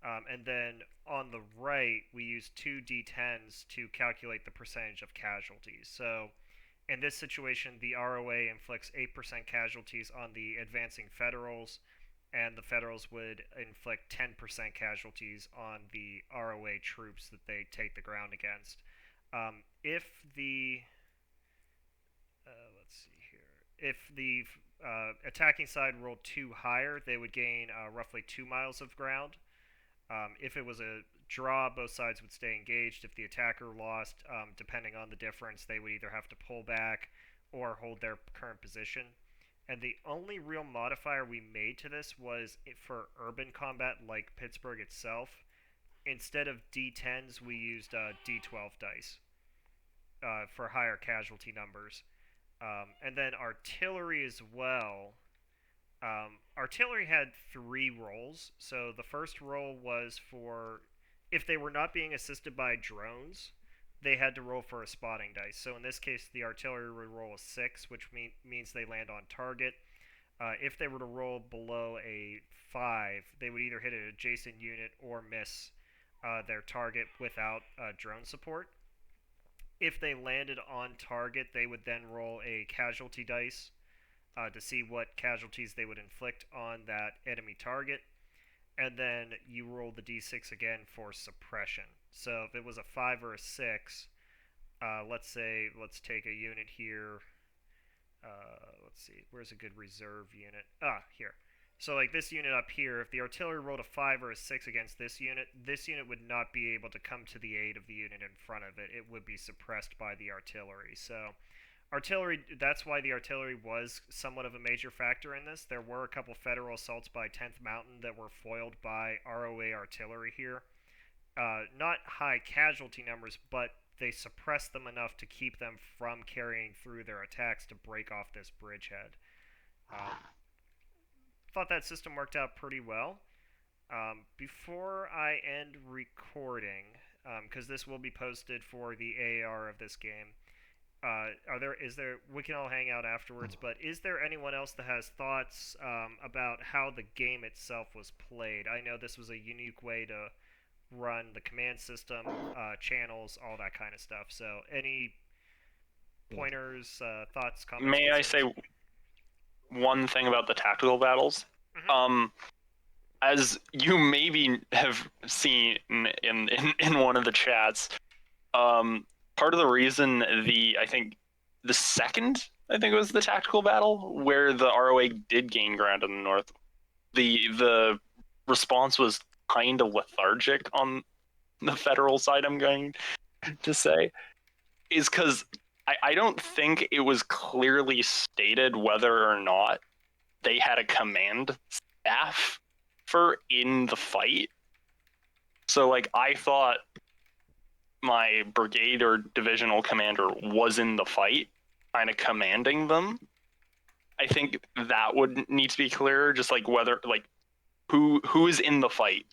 And then on the right, we used 2 D10s to calculate the percentage of casualties. So in this situation, the ROA inflicts 8% casualties on the advancing Federals, and the Federals would inflict 10% casualties on the ROA troops that they take the ground against. If the let's see here, if the attacking side rolled 2 higher, they would gain roughly 2 miles of ground. If it was a draw, both sides would stay engaged. If the attacker lost, depending on the difference, they would either have to pull back or hold their current position. And the only real modifier we made to this was for urban combat like Pittsburgh itself. Instead of D10s, we used D12 dice for higher casualty numbers. And then artillery as well. Artillery had 3 rolls. So the first roll was for if they were not being assisted by drones, they had to roll for a spotting dice. So in this case, the artillery would roll a 6, which means they land on target. If they were to roll below a 5, they would either hit an adjacent unit or miss their target without drone support. If they landed on target, they would then roll a casualty dice to see what casualties they would inflict on that enemy target. And then you roll the d6 again for suppression. So if it was a 5 or a 6, let's take a unit here. Let's see, where's a good reserve unit? Here. So like this unit up here, if the artillery rolled a 5 or a 6 against this unit would not be able to come to the aid of the unit in front of it. It would be suppressed by the artillery. So artillery, that's why the artillery was somewhat of a major factor in this. There were a couple Federal assaults by 10th Mountain that were foiled by ROA artillery here. Not high casualty numbers, but they suppressed them enough to keep them from carrying through their attacks to break off this bridgehead. Thought that system worked out pretty well. Before I end recording, because this will be posted for the AAR of this game, we can all hang out afterwards, but is there anyone else that has thoughts about how the game itself was played? I know this was a unique way to run the command system, channels, all that kind of stuff. So any pointers, thoughts, comments? May I say one thing about the tactical battles? Mm-hmm. As you maybe have seen in one of the chats, part of the reason I think it was the tactical battle where the ROA did gain ground in the north, the response was kind of lethargic on the Federal side, I'm going to say, is because I don't think it was clearly stated whether or not they had a command staff for in the fight. So like I thought my brigade or divisional commander was in the fight, kind of commanding them. I think that would need to be clearer, just like whether like who is in the fight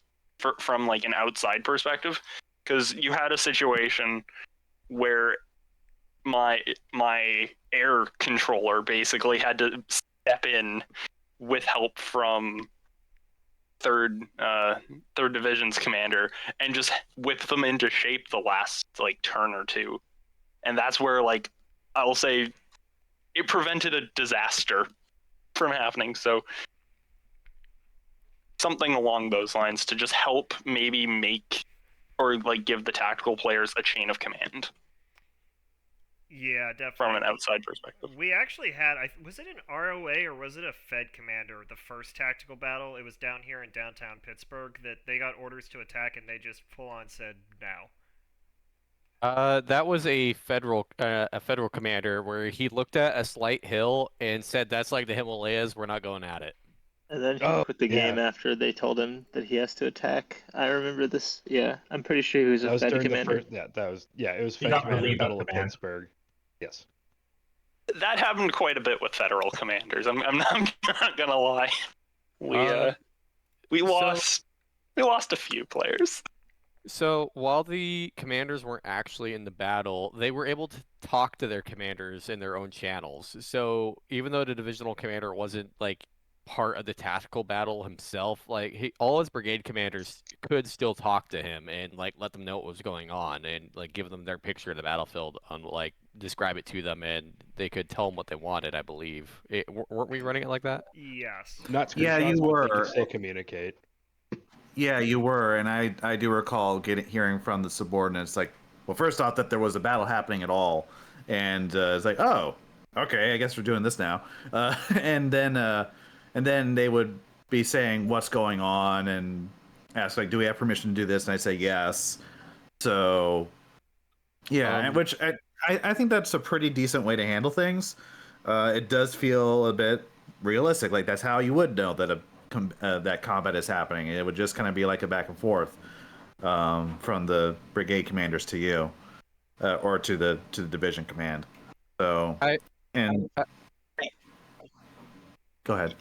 from like an outside perspective, because you had a situation where my air controller basically had to step in with help from third division's commander and just whip them into shape the last like turn or two, and that's where like I'll say it prevented a disaster from happening. So something along those lines to just help maybe make or like give the tactical players a chain of command. Yeah, definitely. From an outside perspective. We actually had, was it an ROA or was it a Fed commander, the first tactical battle? It was down here in downtown Pittsburgh that they got orders to attack and they just full on said now. That was a federal commander where he looked at a slight hill and said, "That's like the Himalayas. We're not going at it." And then he quit the game after they told him that he has to attack. I remember this. Yeah, I'm pretty sure he was a Fed commander. It was He Fed got commander relieved of Battle of command. Pittsburgh. Yes. That happened quite a bit with federal commanders. I'm not gonna lie. We lost a few players. So while the commanders weren't actually in the battle, they were able to talk to their commanders in their own channels. So even though the divisional commander wasn't like part of the tactical battle himself, like all his brigade commanders could still talk to him and like let them know what was going on and like give them their picture of the battlefield and like describe it to them, and they could tell them what they wanted. I believe weren't we running it like that? Yes. Not screenshots, Yeah, you but were. they could still communicate. Yeah, you were, and I do recall hearing from the subordinates like, well, first off that there was a battle happening at all, and it's like, oh, okay, I guess we're doing this now, and then they would be saying what's going on and ask like, do we have permission to do this, and I say yes. So yeah, which I think that's a pretty decent way to handle things. It does feel a bit realistic, like that's how you would know that that combat is happening. It would just kind of be like a back and forth from the brigade commanders to you, or to the division command. So go ahead.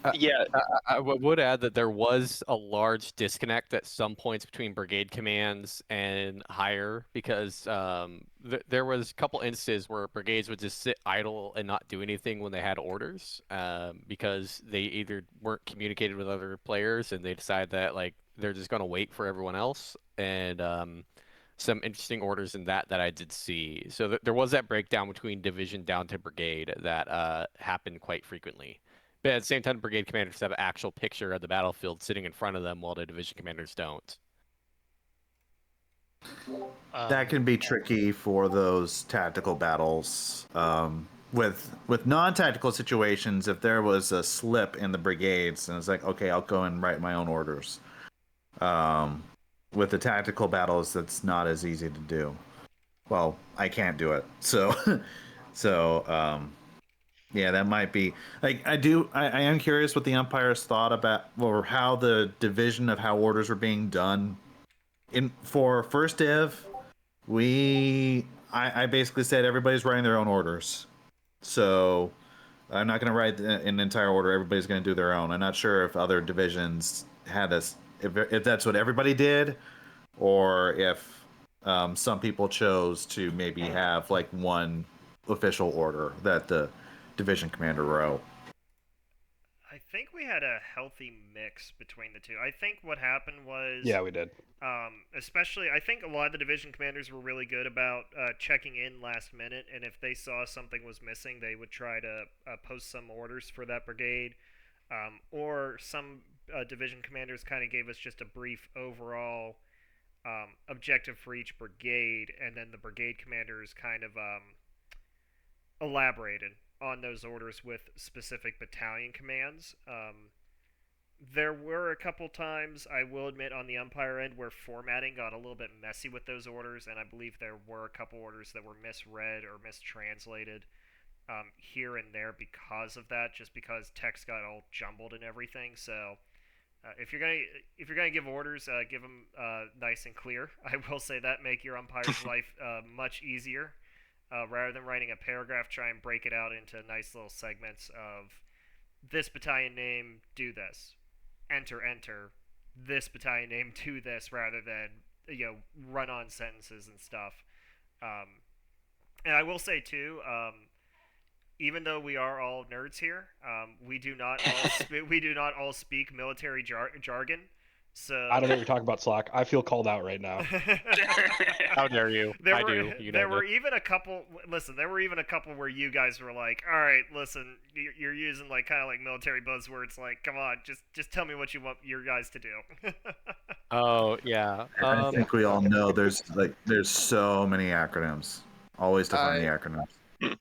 I would add that there was a large disconnect at some points between brigade commands and higher, because there was a couple instances where brigades would just sit idle and not do anything when they had orders, because they either weren't communicated with other players and they decide that like they're just going to wait for everyone else, and some interesting orders in that I did see. So there was that breakdown between division down to brigade that happened quite frequently. But at the same time, brigade commanders have an actual picture of the battlefield sitting in front of them, while the division commanders don't. That can be tricky for those tactical battles. With non-tactical situations, if there was a slip in the brigades, and it's like, okay, I'll go and write my own orders. With the tactical battles, that's not as easy to do. Well, I can't do it. So, yeah, that might be like I am curious what the umpires thought about, or how the division of how orders were being done. For first div, I basically said everybody's writing their own orders. So I'm not going to write an entire order. Everybody's going to do their own. I'm not sure if other divisions had this, if that's what everybody did, or if some people chose to maybe have like one official order that the division commander wrote. I think we had a healthy mix between the two. I think what happened was... Yeah, we did. Especially, I think a lot of the division commanders were really good about checking in last minute, and if they saw something was missing, they would try to post some orders for that brigade. Or some division commanders kind of gave us just a brief overall objective for each brigade, and then the brigade commanders kind of elaborated on those orders with specific battalion commands. There were a couple times, I will admit, on the umpire end where formatting got a little bit messy with those orders, and I believe there were a couple orders that were misread or mistranslated here and there because of that, just because text got all jumbled and everything. So if you're gonna give orders, give them nice and clear. I will say that, make your umpire's life much easier. Rather than writing a paragraph, try and break it out into nice little segments of this battalion name, do this. Enter, this battalion name, do this, rather than, run-on sentences and stuff. And I will say, too, even though we are all nerds here, we do not all speak military jargon. So I don't know what you're talking about, Slack. I feel called out right now. How dare you? There I were do. You there know were this. even a couple. Listen, there were even a couple where you guys were like, "All right, listen, you're using like kind of like military buzzwords. Like, come on, just tell me what you want your guys to do." Oh yeah. I think we all know there's so many acronyms. Always define the I acronyms.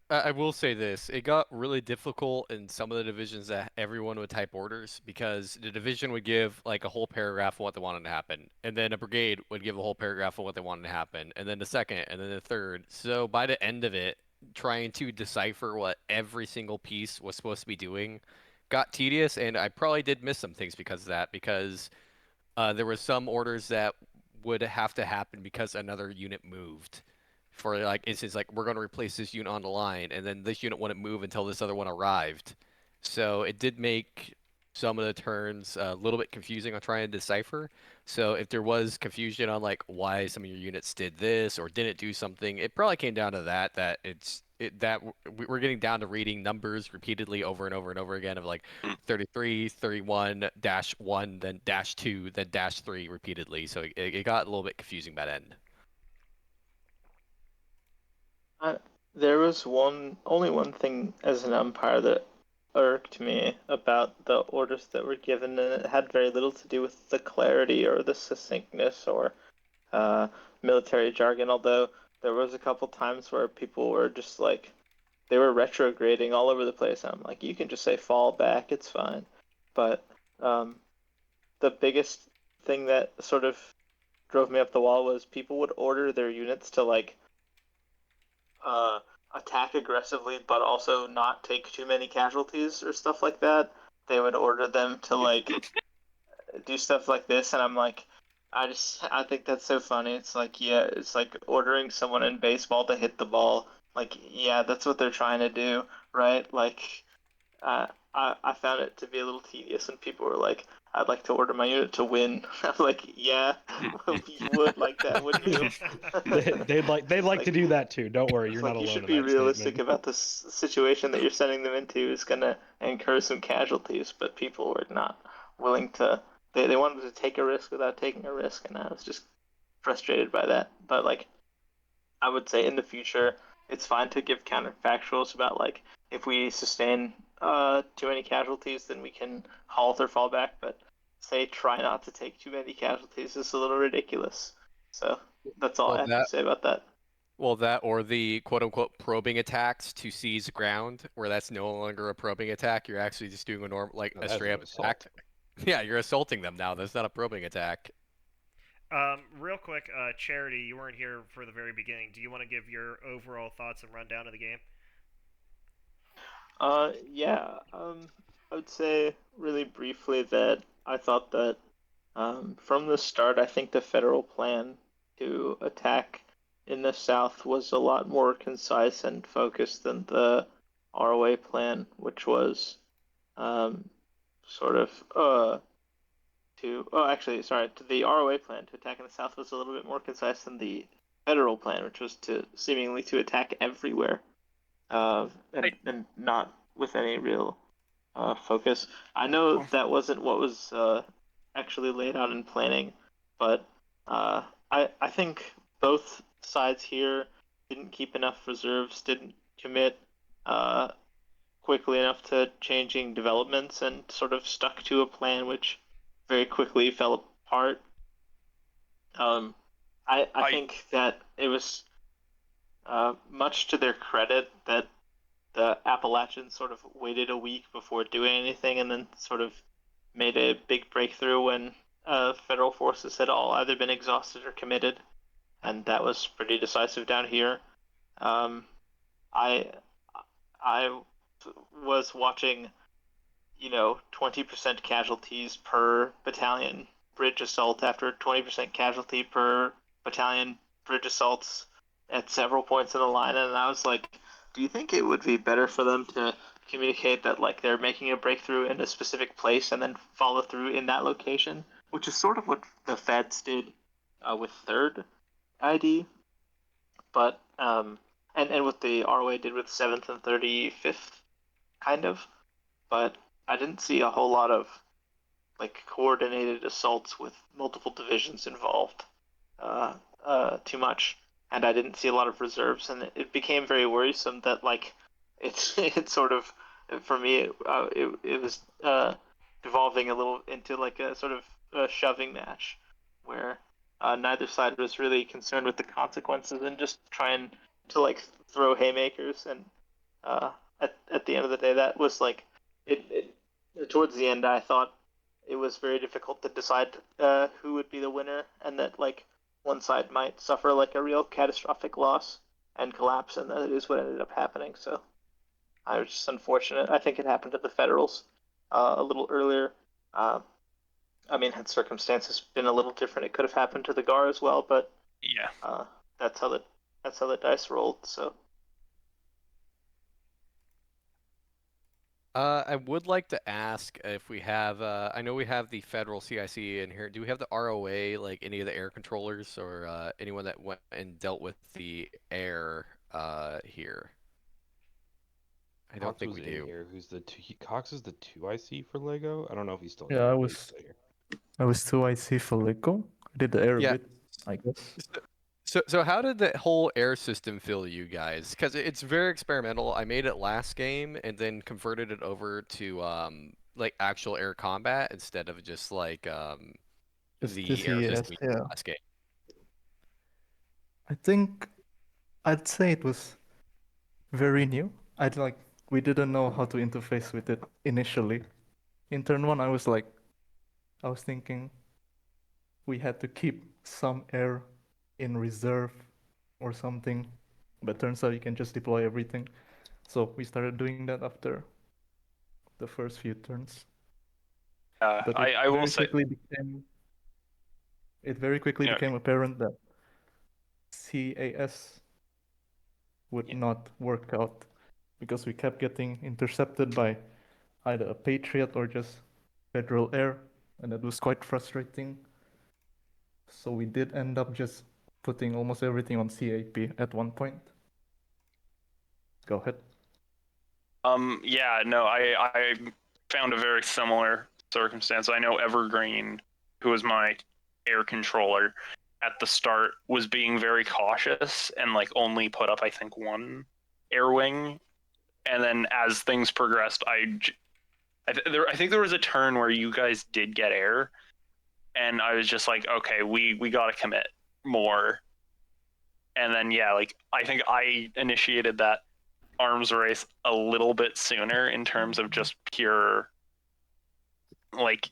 I will say this: it got really difficult in some of the divisions that everyone would type orders because the division would give like a whole paragraph on what they wanted to happen, and then a brigade would give a whole paragraph on what they wanted to happen, and then the second, and then the third. So by the end of it, trying to decipher what every single piece was supposed to be doing got tedious, and I probably did miss some things because of that, because there were some orders that would have to happen because another unit moved. For like instance, like we're going to replace this unit on the line, and then this unit wouldn't move until this other one arrived. So it did make some of the turns a little bit confusing on trying to decipher. So if there was confusion on like why some of your units did this or didn't do something, it probably came down to that we're getting down to reading numbers repeatedly over and over and over again of like 33, 31, -1, then -2, then -3 repeatedly. So it got a little bit confusing by the end. There was only one thing as an umpire that irked me about the orders that were given, and it had very little to do with the clarity or the succinctness or military jargon. Although there was a couple times where people were just like they were retrograding all over the place. I'm like, you can just say fall back, it's fine. But the biggest thing that sort of drove me up the wall was people would order their units to like attack aggressively, but also not take too many casualties or stuff like that. They would order them to like do stuff like this, and I'm like, I think that's so funny. It's like, yeah, it's like ordering someone in baseball to hit the ball. Like, yeah, that's what they're trying to do, right? Like, I found it to be a little tedious, and people were like, I'd like to order my unit to win. I'm like, yeah, you would like that, wouldn't you? They'd like to do that too. Don't worry, you're Like, not you alone should in be that realistic statement. about this situation that you're sending them into is going to incur some casualties, but people were not willing to. They wanted to take a risk without taking a risk, and I was just frustrated by that. But like, I would say in the future, it's fine to give counterfactuals about like if we sustain too many casualties, then we can halt or fall back. But say try not to take too many casualties is a little ridiculous. So that's all Well, I have to say about that. Well, that or the quote unquote probing attacks to seize ground, where that's no longer a probing attack. You're actually just doing a normal, like a That's straight an up assault. attack. Yeah, you're assaulting them now. That's not a probing attack. Real quick, Charity, you weren't here for the very beginning. Do you want to give your overall thoughts and rundown of the game? Yeah. I would say really briefly that I thought that from the start, I think the federal plan to attack in the South was a lot more concise and focused than the ROA plan, which was um, sort of to oh actually sorry to the ROA plan to attack in the South was a little bit more concise than the federal plan, which was to seemingly to attack everywhere and not with any real focus. I know that wasn't what was actually laid out in planning, but I think both sides here didn't keep enough reserves, didn't commit uh, quickly enough to changing developments, and sort of stuck to a plan which very quickly fell apart. I think that it was much to their credit that the Appalachians sort of waited a week before doing anything and then sort of made a big breakthrough when federal forces had all either been exhausted or committed, and that was pretty decisive down here. Um, I I was watching, 20% casualties per battalion bridge assault after 20% casualty per battalion bridge assaults at several points in the line, and I was like, do you think it would be better for them to communicate that like they're making a breakthrough in a specific place and then follow through in that location, which is sort of what the Feds did with Third ID, but and what the ROA did with 7th and 35th, kind of, but I didn't see a whole lot of like coordinated assaults with multiple divisions involved too much, and I didn't see a lot of reserves, and it became very worrisome that like it sort of for me it was devolving a little into like a sort of a shoving match where neither side was really concerned with the consequences and just trying to like throw haymakers. And at the end of the day, that was like it towards the end, I thought it was very difficult to decide who would be the winner, and that like one side might suffer like a real catastrophic loss and collapse, and that is what ended up happening. So I was just unfortunate. I think it happened to the Federals a little earlier. I mean, had circumstances been a little different, it could have happened to the Gar as well. But yeah, that's how the dice rolled. So. I would like to ask if we have. I know we have the federal CIC in here. Do we have the ROA, like any of the air controllers, or anyone that went and dealt with the air here? I don't think we do. Here. Who's the two? Cox is the 2IC for Lego. I don't know if he's still. Yeah, I was 2IC for Lego. I did the air Yeah. bit, I guess. So how did the whole air system feel you guys? Because it's very experimental. I made it last game and then converted it over to like actual air combat instead of just like the air system yeah. last game. I think I'd say it was very new. We didn't know how to interface with it initially. In turn 1, I was thinking we had to keep some air in reserve or something, but turns out you can just deploy everything. So we started doing that after the first few turns. But I will say it very quickly became apparent that CAS would not work out because we kept getting intercepted by either a Patriot or just Federal Air, and that was quite frustrating. So we did end up just putting almost everything on CAP at one point. Go ahead. Yeah, no, I found a very similar circumstance. I know Evergreen, who was my air controller at the start, was being very cautious and like only put up I think one air wing, and then as things progressed, I think there was a turn where you guys did get air, and I was just like, okay, we gotta commit more. And then yeah, like I think I initiated that arms race a little bit sooner in terms of just pure like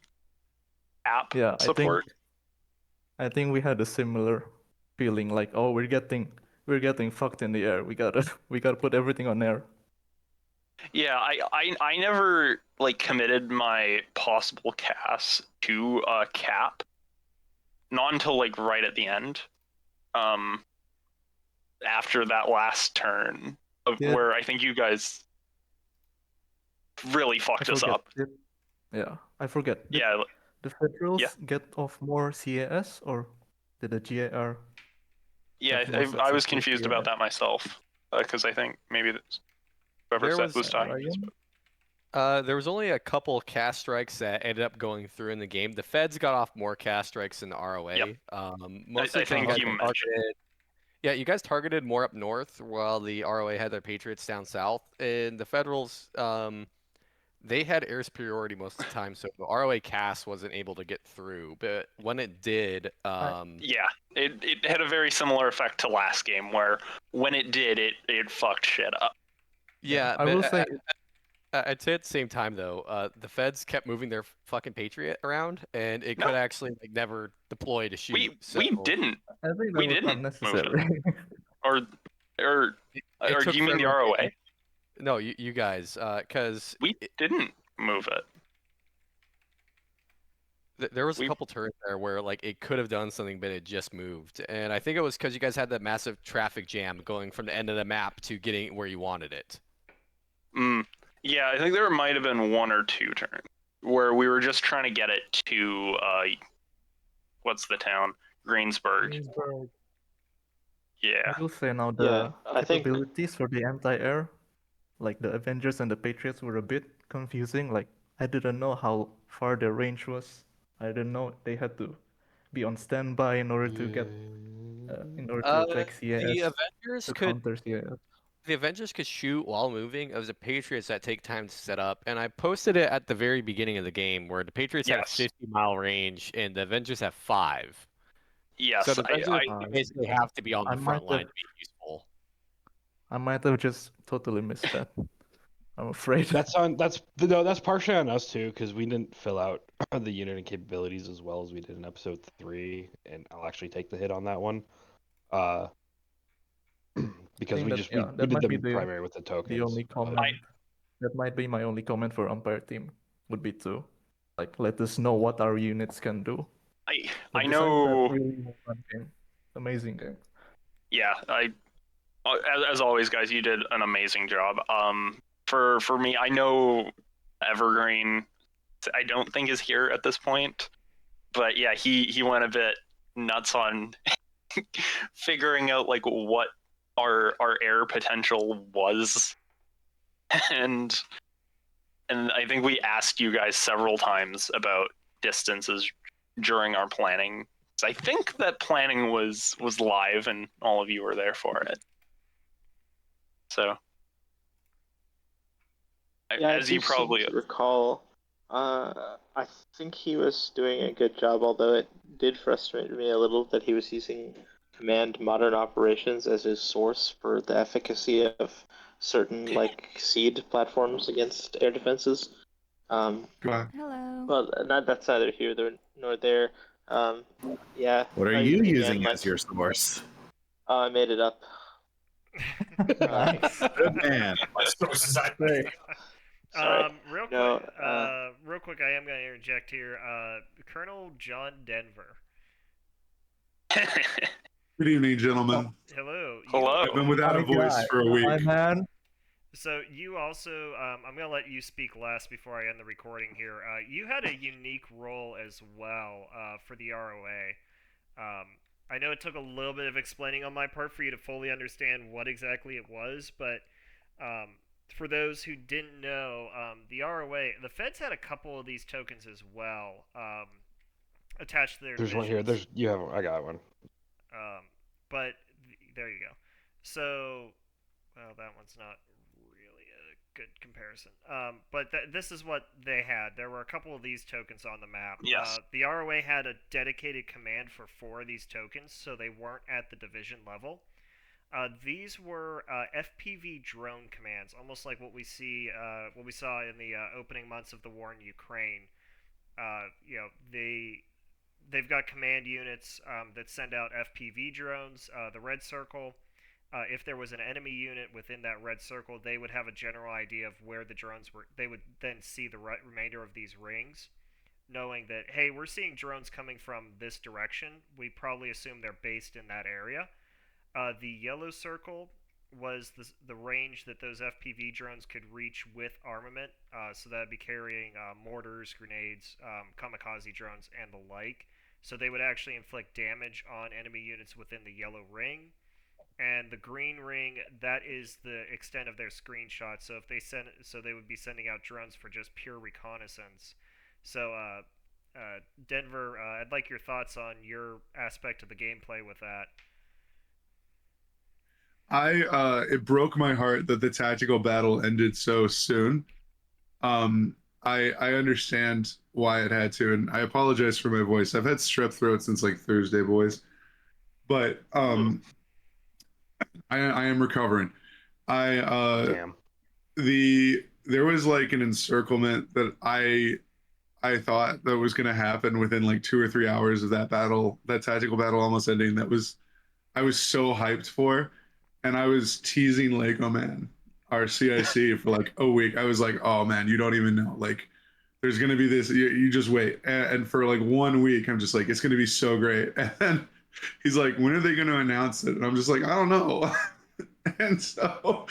app support. I think we had a similar feeling, like, oh, we're getting fucked in the air. We gotta put everything on air. Yeah, I never like committed my possible cast to cap, not until like right at the end, after that last turn where I think you guys really fucked us up. I forget. Yeah. The Federals get off more CAS, or did the GAR? Yeah, I was confused about that myself, because I think maybe whoever was talking. There was only a couple cast strikes that ended up going through in the game. The Feds got off more cast strikes than the ROA. Yep. Most I of the time think you mentioned. Yeah, you guys targeted more up north, while the ROA had their Patriots down south, and the Federals, they had air superiority most of the time, so the ROA cast wasn't able to get through. But when it did, yeah, it had a very similar effect to last game, where when it did, it fucked shit up. Yeah, I will say. I'd say at the same time though, the Feds kept moving their fucking Patriot around, and it could actually like never deploy to shoot. We didn't. I think we didn't move it. Or do you mean the ROA? No, you guys, because we didn't move it. There was a couple turns there where like it could have done something, but it just moved, and I think it was because you guys had that massive traffic jam going from the end of the map to getting where you wanted it. Yeah, I think there might have been one or two turns where we were just trying to get it to what's the town? Greensburg. Yeah. I will say now the capabilities for the anti-air, like the Avengers and the Patriots, were a bit confusing. Like I didn't know how far their range was. I didn't know they had to be on standby in order to get in order to attack CAS, The Avengers to could counter CAS. the Avengers could shoot while moving. It was the Patriots that take time to set up, and I posted it at the very beginning of the game where the Patriots have Yes. 50-mile range and the Avengers have 5. Yes, So the Avengers I basically have to be on I the might front line have- to be useful. I might have just totally missed that. I'm afraid. That's partially on us too, because we didn't fill out the unit and capabilities as well as we did in episode 3, and I'll actually take the hit on that one. Because we just we that did might the be primary with the tokens. The only but- comment that might be my only comment for umpire team would be to let us know what our units can do. I But besides know. that, really well done game. Amazing game. Yeah, as always, guys, you did an amazing job. For me, I know Evergreen, I don't think is here at this point, but yeah, he went a bit nuts on figuring out like what our air potential was, and I think we asked you guys several times about distances during our planning. So I think that planning was live and all of you were there for it. So Yeah, as I you do probably seem to recall, I think he was doing a good job, although it did frustrate me a little that he was using Command Modern Operations as his source for the efficacy of certain like seed platforms against air defenses. Hello. Well, that's neither here nor there. Yeah. What are I you again using might- as your source? I made it up. Nice. Good man. Sorry. Real quick, No, I am going to interject here. Colonel John Denver. Good evening, gentlemen. Hello. I've been without a Hi, voice guy. for a week. Hi, man. So you also, I'm going to let you speak last before I end the recording here. You had a unique role as well for the ROA. I know it took a little bit of explaining on my part for you to fully understand what exactly it was, but for those who didn't know, the ROA, the Feds had a couple of these tokens as well attached to their There's one here. divisions. I got one. But there you go. So, well, that one's not really a good comparison. But this is what they had. There were a couple of these tokens on the map. Yes. The ROA had a dedicated command for 4 of these tokens, so they weren't at the division level. These were FPV drone commands, almost like what we saw in the opening months of the war in Ukraine. They've got command units that send out FPV drones. The red circle, if there was an enemy unit within that red circle, they would have a general idea of where the drones were. They would then see the remainder of these rings, knowing that, hey, we're seeing drones coming from this direction. We probably assume they're based in that area. The yellow circle was the range that those FPV drones could reach with armament. So that would be carrying mortars, grenades, kamikaze drones, and the like. So they would actually inflict damage on enemy units within the yellow ring. And the green ring, that is the extent of their screenshot. So if they would be sending out drones for just pure reconnaissance. So Denver, I'd like your thoughts on your aspect of the gameplay with that. It broke my heart that the tactical battle ended so soon. I understand why it had to, and I apologize for my voice. I've had strep throat since like Thursday, boys. But I am recovering. Damn. There was like an encirclement that I thought that was gonna happen within like 2 or 3 hours of that battle, that tactical battle almost ending. I was so hyped for. And I was teasing Lego Man, our CIC, for like a week. I was like, oh man, you don't even know. Like, there's going to be this, you just wait. And for like 1 week, I'm just like, it's going to be so great. And then he's like, when are they going to announce it? And I'm just like, I don't know. And so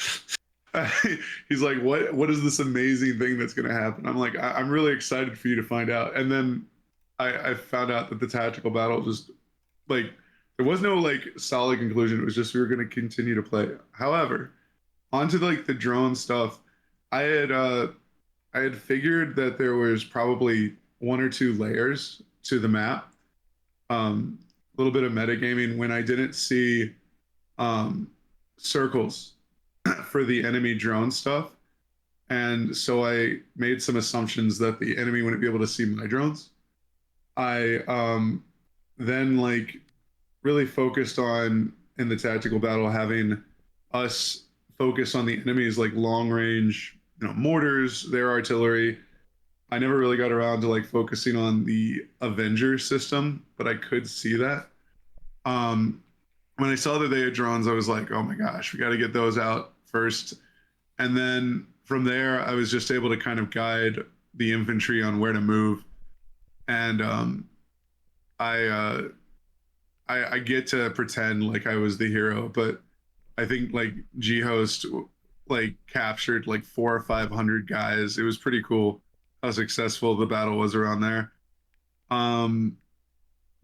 he's like, what is this amazing thing that's going to happen? I'm like, I'm really excited for you to find out. And then I found out that the tactical battle just like, there was no like solid conclusion. It was just we were going to continue to play. However, onto like the drone stuff, I had I had figured that there was probably one or two layers to the map. A little bit of metagaming when I didn't see circles for the enemy drone stuff. And so I made some assumptions that the enemy wouldn't be able to see my drones. I then like really focused on in the tactical battle having us focus on the enemy's like long range, mortars, their artillery. I never really got around to like focusing on the Avenger system, but I could see that. When I saw that they had drones, I was like, oh my gosh, we got to get those out first. And then from there, I was just able to kind of guide the infantry on where to move. And I get to pretend like I was the hero, but I think like G-Host like captured like 400 or 500 guys. It was pretty cool how successful the battle was around there.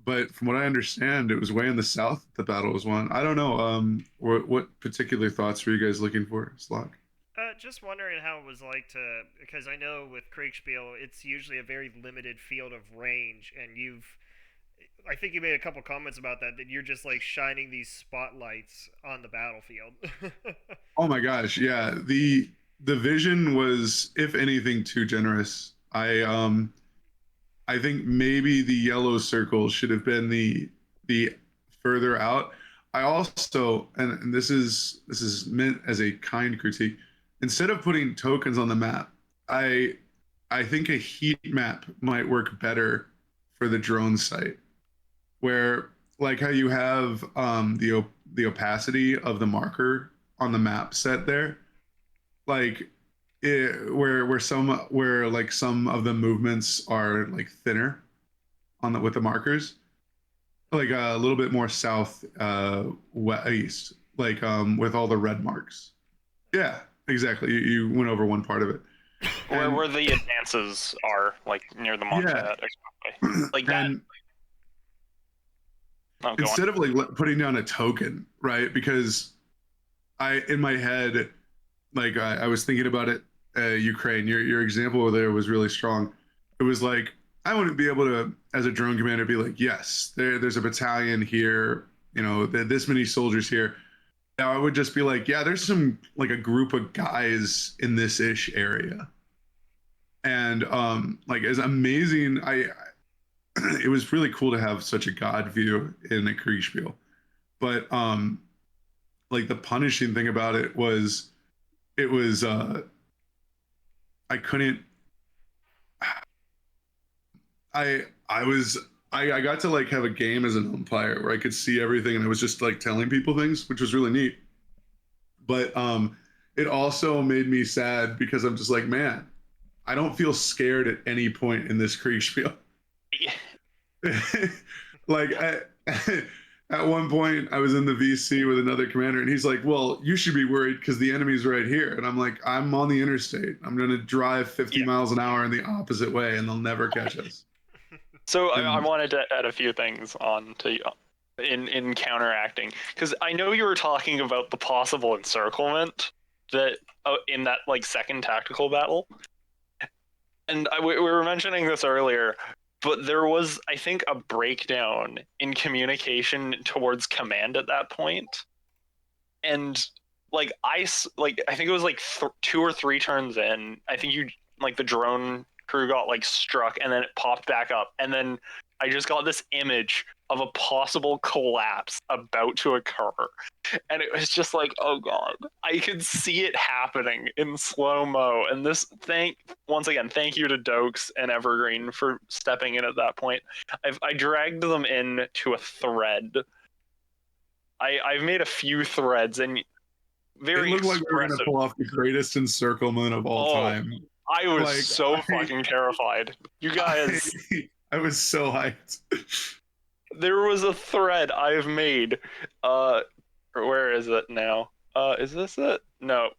But from what I understand, it was way in the south the battle was won. I don't know. What particular thoughts were you guys looking for, Slock? Just wondering how it was like to, because I know with Kriegspiel, it's usually a very limited field of range, and I think you made a couple comments about that you're just like shining these spotlights on the battlefield. Oh my gosh, yeah. The vision was, if anything, too generous. I think maybe the yellow circle should have been the further out. I also, and this is meant as a kind critique, instead of putting tokens on the map, I think a heat map might work better for the drone site, where like how you have the opacity of the marker on the map set there, like where some of the movements are like thinner on with the markers, like a little bit more south east, like with all the red marks. Yeah, exactly. You went over one part of it. Where the advances are, like near the Montana, exactly. Like that. Instead of like putting down a token, right? Because in my head, like I was thinking about it. Ukraine, your example there was really strong. It was like I wouldn't be able to, as a drone commander, be like, yes, there's a battalion here, this many soldiers here. Now I would just be like, yeah, there's some like a group of guys in this ish area, and like as amazing, it was really cool to have such a god view in a Kriegspiel, but like the punishing thing about it was I couldn't. I got to like have a game as an umpire where I could see everything and I was just like telling people things, which was really neat. But it also made me sad because I'm just like, man, I don't feel scared at any point in this Kriegspiel. Like at one point I was in the VC with another commander and he's like, well, you should be worried because the enemy's right here. And I'm like, I'm on the interstate. I'm going to drive 50 miles an hour in the opposite way and they'll never catch us. So I wanted to add a few things on to in counteracting, because I know you were talking about the possible encirclement that in that like second tactical battle, and we were mentioning this earlier. But there was, I think, a breakdown in communication towards command at that point. And like I think it was like 2 or 3 turns in, I think the drone crew got like struck and then it popped back up. And then I just got this image of a possible collapse about to occur. And it was just like, oh God, I could see it happening in slow-mo. And once again, thank you to Dokes and Evergreen for stepping in at that point. I dragged them in to a thread. I've made a few threads and very It looked like we were going to pull off the greatest encirclement of all time. I was fucking terrified. You guys... I was so hyped. There was a thread I've made. Where is it now? Is this it? No.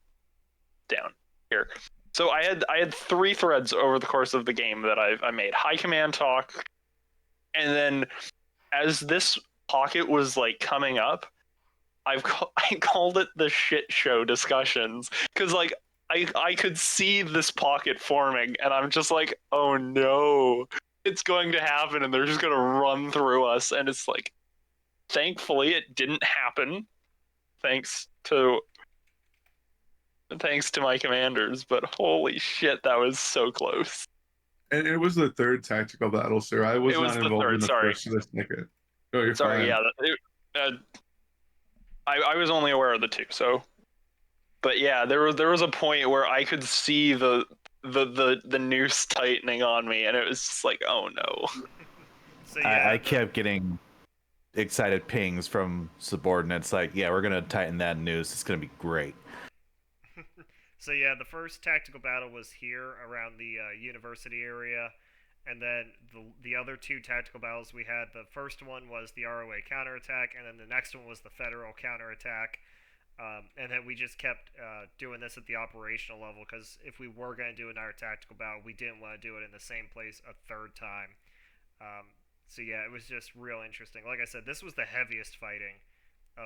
Down here. So I had 3 threads over the course of the game that I made. High command talk, and then as this pocket was like coming up, I called it the shit show discussions, because like I could see this pocket forming, and I'm just like, oh no, it's going to happen, and they're just gonna run through us. And it's like, thankfully, it didn't happen, thanks to my commanders. But holy shit, that was so close. And it was the third tactical battle, sir. I was It was not the involved third, in the sorry. first or the second. Oh, you're Sorry, fine. yeah. I was only aware of the two, so. But yeah, there was a point where I could see the noose tightening on me, and it was just like, oh no. So yeah, I kept getting excited pings from subordinates like, yeah, we're gonna tighten that noose. It's gonna be great. So yeah, the first tactical battle was here around the university area, and then the other two tactical battles we had. The first one was the ROA counterattack, and then the next one was the federal counterattack. And then we just kept doing this at the operational level because if we were going to do another tactical battle, we didn't want to do it in the same place a third time. So yeah, it was just real interesting. Like I said, this was the heaviest fighting.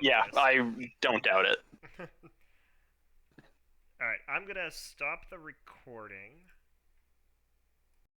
Yeah, this. I don't doubt it. All right, I'm gonna stop the recording.